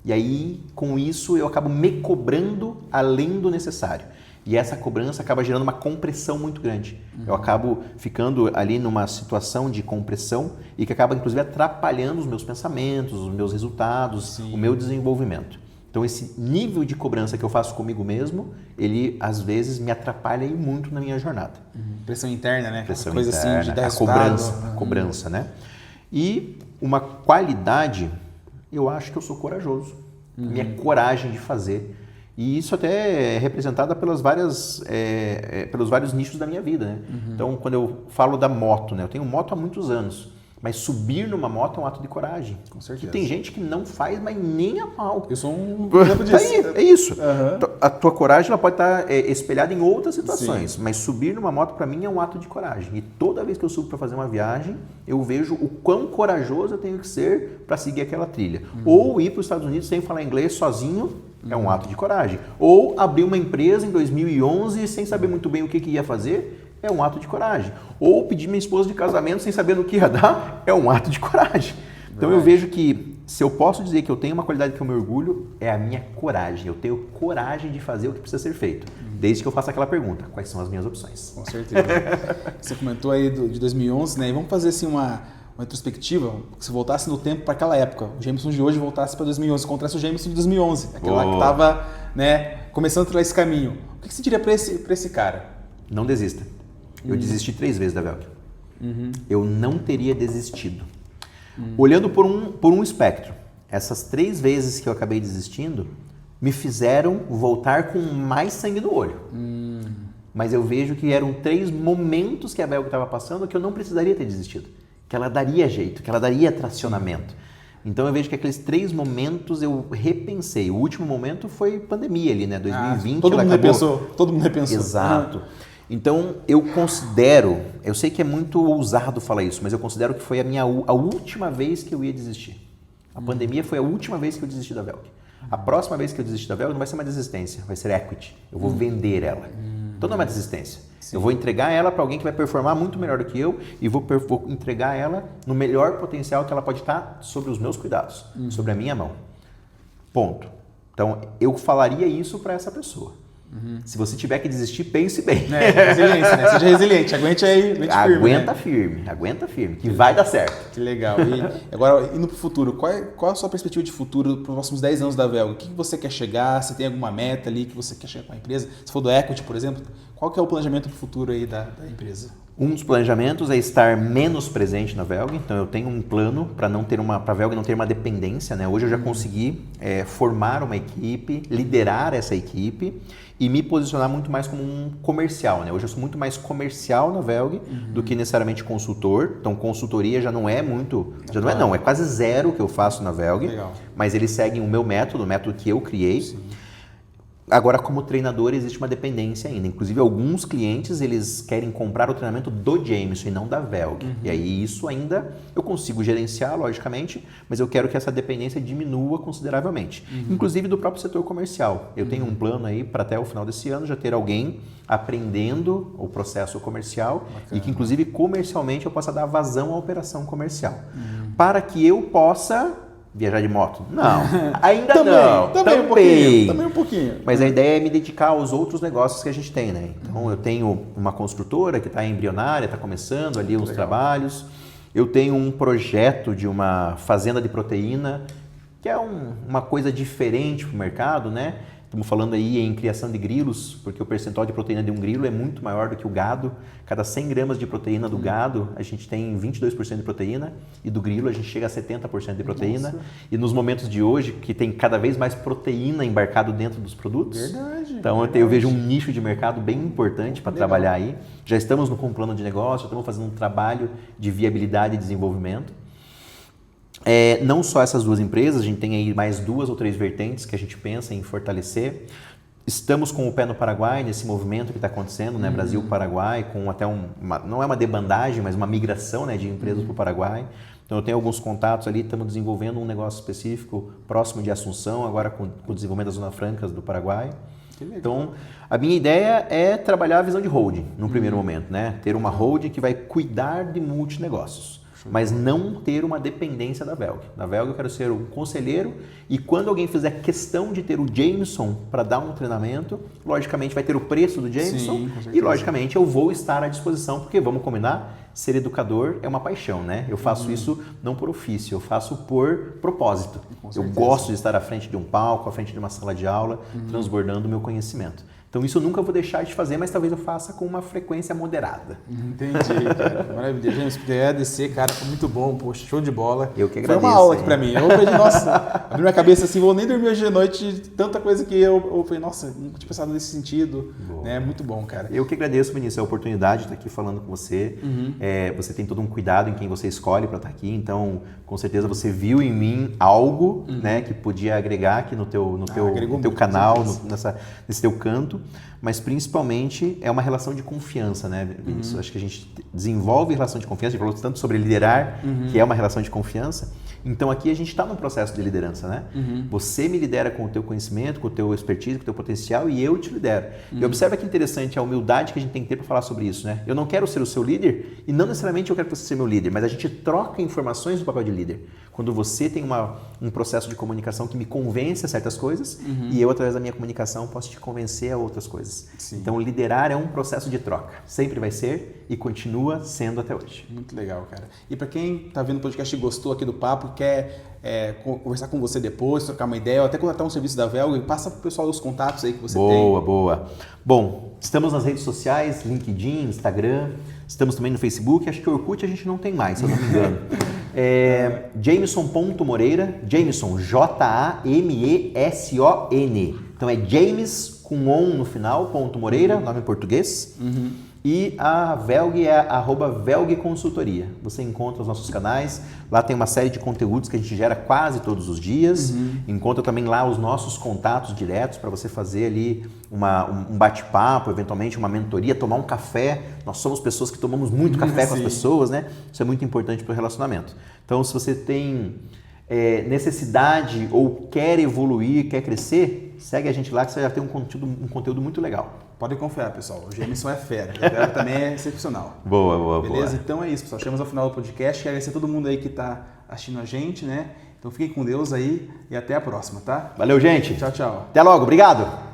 Speaker 2: E aí, com isso, eu acabo me cobrando além do necessário. E essa cobrança acaba gerando uma compressão muito grande. Eu acabo ficando ali numa situação de compressão e que acaba, inclusive, atrapalhando os meus pensamentos, os meus resultados, o meu desenvolvimento. Então, esse nível de cobrança que eu faço comigo mesmo, ele, às vezes, me atrapalha muito na minha jornada.
Speaker 1: Pressão interna, né?
Speaker 2: Pressão
Speaker 1: coisa
Speaker 2: interna,
Speaker 1: assim de dar
Speaker 2: a cobrança, né? E uma qualidade, eu acho que eu sou corajoso. Minha coragem de fazer. E isso até é representado pelos vários nichos da minha vida, né? Então, quando eu falo da moto, né? Eu tenho moto há muitos anos, mas subir numa moto é um ato de coragem.
Speaker 1: Com certeza.
Speaker 2: Que tem gente que não faz, mas nem a pau.
Speaker 1: Eu sou um exemplo disso.
Speaker 2: É isso. A tua coragem ela pode estar espelhada em outras situações, mas subir numa moto para mim é um ato de coragem. E toda vez que eu subo para fazer uma viagem, eu vejo o quão corajoso eu tenho que ser para seguir aquela trilha. Ou ir para os Estados Unidos sem falar inglês, sozinho, É um ato de coragem. Ou abrir uma empresa em 2011 sem saber muito bem o que ia fazer, é um ato de coragem. Ou pedir minha esposa de casamento sem saber no que ia dar, é um ato de coragem. Então eu vejo que, se eu posso dizer que eu tenho uma qualidade que eu me orgulho, é a minha coragem. Eu tenho coragem de fazer o que precisa ser feito. Desde que eu faça aquela pergunta, quais são as minhas opções?
Speaker 1: Com certeza. Você comentou aí de 2011, né? E vamos fazer assim uma retrospectiva, se voltasse no tempo para aquela época, o Jameson de hoje voltasse para 2011, encontrasse o Jameson de 2011, aquela que estava, né, começando por esse caminho. O que você diria para esse cara?
Speaker 2: Não desista. Eu desisti 3 vezes da Velk. Eu não teria desistido. Olhando por um espectro, essas 3 vezes que eu acabei desistindo me fizeram voltar com mais sangue no olho. Mas eu vejo que eram 3 momentos que a Velk estava passando que eu não precisaria ter desistido. Que ela daria jeito, que ela daria tracionamento. Então eu vejo que aqueles 3 momentos eu repensei. O último momento foi pandemia ali, né? 2020.
Speaker 1: Todo mundo repensou.
Speaker 2: Exato. Então eu considero, eu sei que é muito ousado falar isso, mas eu considero que foi a última vez que eu ia desistir. A pandemia foi a última vez que eu desisti da Velk. A próxima vez que eu desistir da Velk não vai ser uma desistência, vai ser equity. Eu vou vender ela. Então não é uma desistência. Sim. Eu vou entregar ela para alguém que vai performar muito melhor do que eu e vou entregar ela no melhor potencial que ela pode estar sobre os meus cuidados, sobre a minha mão. Ponto. Então eu falaria isso para essa pessoa. Se você tiver que desistir, pense bem.
Speaker 1: Resiliência, né? Seja resiliente, aguente aí,
Speaker 2: aguenta firme, que vai dar certo.
Speaker 1: Que legal. E agora, indo para o futuro, qual a sua perspectiva de futuro para os próximos 10 anos da Velg? O que você quer chegar? Você tem alguma meta ali que você quer chegar com a empresa? Se for do equity, por exemplo, qual que é o planejamento para o futuro aí da empresa?
Speaker 2: Um dos planejamentos é estar menos presente na Velg, então eu tenho um plano para a Velg não ter uma dependência, né? Hoje eu já consegui formar uma equipe, liderar essa equipe e me posicionar muito mais como um comercial, né? Hoje eu sou muito mais comercial na Velg do que necessariamente consultor, então consultoria já não é muito, é quase zero que eu faço na Velg,
Speaker 1: Legal.
Speaker 2: Mas eles seguem o meu método, o método que eu criei. Sim. Agora, como treinador, existe uma dependência ainda. Inclusive, alguns clientes, eles querem comprar o treinamento do Jameson e não da Velg. E aí, isso ainda eu consigo gerenciar, logicamente, mas eu quero que essa dependência diminua consideravelmente. Inclusive, do próprio setor comercial. Eu tenho um plano aí para até o final desse ano já ter alguém aprendendo o processo comercial. Bacana. E que, inclusive, comercialmente, eu possa dar vazão à operação comercial. Para que eu possa viajar de moto? Não, ainda não.
Speaker 1: Também um pouquinho.
Speaker 2: Mas a ideia é me dedicar aos outros negócios que a gente tem, né? Então eu tenho uma construtora que está embrionária, está começando ali uns trabalhos. Eu tenho um projeto de uma fazenda de proteína, que é uma coisa diferente para o mercado, né? Estamos falando aí em criação de grilos, porque o percentual de proteína de um grilo é muito maior do que o gado. Cada 100 gramas de proteína do gado, a gente tem 22% de proteína, e do grilo a gente chega a 70% de proteína. Nossa. E nos momentos de hoje, que tem cada vez mais proteína embarcado dentro dos produtos.
Speaker 1: Verdade.
Speaker 2: Então eu vejo um nicho de mercado bem importante para trabalhar aí. Já estamos com um plano de negócio, já estamos fazendo um trabalho de viabilidade e desenvolvimento. Não só essas 2 empresas, a gente tem aí mais 2 ou 3 vertentes que a gente pensa em fortalecer. Estamos com o pé no Paraguai, nesse movimento que está acontecendo, né? Brasil-Paraguai, com até não é uma debandagem, mas uma migração, né, de empresas para o Paraguai. Então eu tenho alguns contatos ali, estamos desenvolvendo um negócio específico próximo de Assunção, agora com o desenvolvimento das Zonas Francas do Paraguai. Então, a minha ideia é trabalhar a visão de holding, no primeiro momento, né? Ter uma holding que vai cuidar de multinegócios, mas não ter uma dependência da Velg. Na Velg eu quero ser um conselheiro e quando alguém fizer questão de ter o Jameson para dar um treinamento, logicamente vai ter o preço do Jameson e logicamente eu vou estar à disposição, porque vamos combinar, ser educador é uma paixão, né? Eu faço isso não por ofício, eu faço por propósito. Eu gosto de estar à frente de um palco, à frente de uma sala de aula, transbordando o meu conhecimento. Então isso eu nunca vou deixar de fazer, mas talvez eu faça com uma frequência moderada.
Speaker 1: Entendi, cara. Maravilha. Gente, queria agradecer, cara, foi muito bom, poxa, show de bola.
Speaker 2: Eu que agradeço.
Speaker 1: Foi uma aula aqui pra mim. Eu falei, nossa, abri minha cabeça assim, vou nem dormir hoje de noite, tanta coisa que eu falei, nossa, nunca tinha pensado nesse sentido. Né? Muito bom, cara.
Speaker 2: Eu que agradeço, Vinícius, a oportunidade de estar aqui falando com você. Você tem todo um cuidado em quem você escolhe para estar aqui, então com certeza você viu em mim algo, né, que podia agregar aqui no teu canal, nesse teu canto. mas principalmente é uma relação de confiança, né, Vinícius? Acho que a gente desenvolve relação de confiança, a gente falou tanto sobre liderar, que é uma relação de confiança. Então aqui a gente está num processo de liderança, né? Você me lidera com o teu conhecimento, com o teu expertise, com o teu potencial e eu te lidero. E observa que interessante a humildade que a gente tem que ter para falar sobre isso, né? Eu não quero ser o seu líder e não necessariamente eu quero que você seja meu líder, mas a gente troca informações do papel de líder. Quando você tem um processo de comunicação que me convence a certas coisas e eu, através da minha comunicação, posso te convencer a outras coisas.
Speaker 1: Sim.
Speaker 2: Então, liderar é um processo de troca. Sempre vai ser e continua sendo até hoje.
Speaker 1: Muito legal, cara. E para quem está vendo o podcast e gostou aqui do papo, quer conversar com você depois, trocar uma ideia, ou até contratar um serviço da Velg, passa para o pessoal os contatos aí que você tem.
Speaker 2: Boa. Bom, estamos nas redes sociais, LinkedIn, Instagram, estamos também no Facebook, acho que o Orkut a gente não tem mais, se eu não me engano. Jameson.Moreira, Jameson, Jameson. Então é James com on no final, ponto Moreira, nome em português. E a Velg é @Velg Consultoria. Você encontra os nossos canais, lá tem uma série de conteúdos que a gente gera quase todos os dias. Encontra também lá os nossos contatos diretos para você fazer ali um bate-papo, eventualmente uma mentoria, tomar um café. Nós somos pessoas que tomamos muito café com as pessoas, né? Isso é muito importante para o relacionamento. Então, se você tem necessidade ou quer evoluir, quer crescer, segue a gente lá que você já tem um conteúdo muito legal.
Speaker 1: Podem confiar, pessoal. O Jameson é fera. O Velg também é excepcional.
Speaker 2: Boa.
Speaker 1: Beleza? Então é isso, pessoal. Chegamos ao final do podcast. Quero agradecer a todo mundo aí que está assistindo a gente, né? Então fiquem com Deus aí e até a próxima, tá?
Speaker 2: Valeu, gente.
Speaker 1: Tchau.
Speaker 2: Até logo. Obrigado.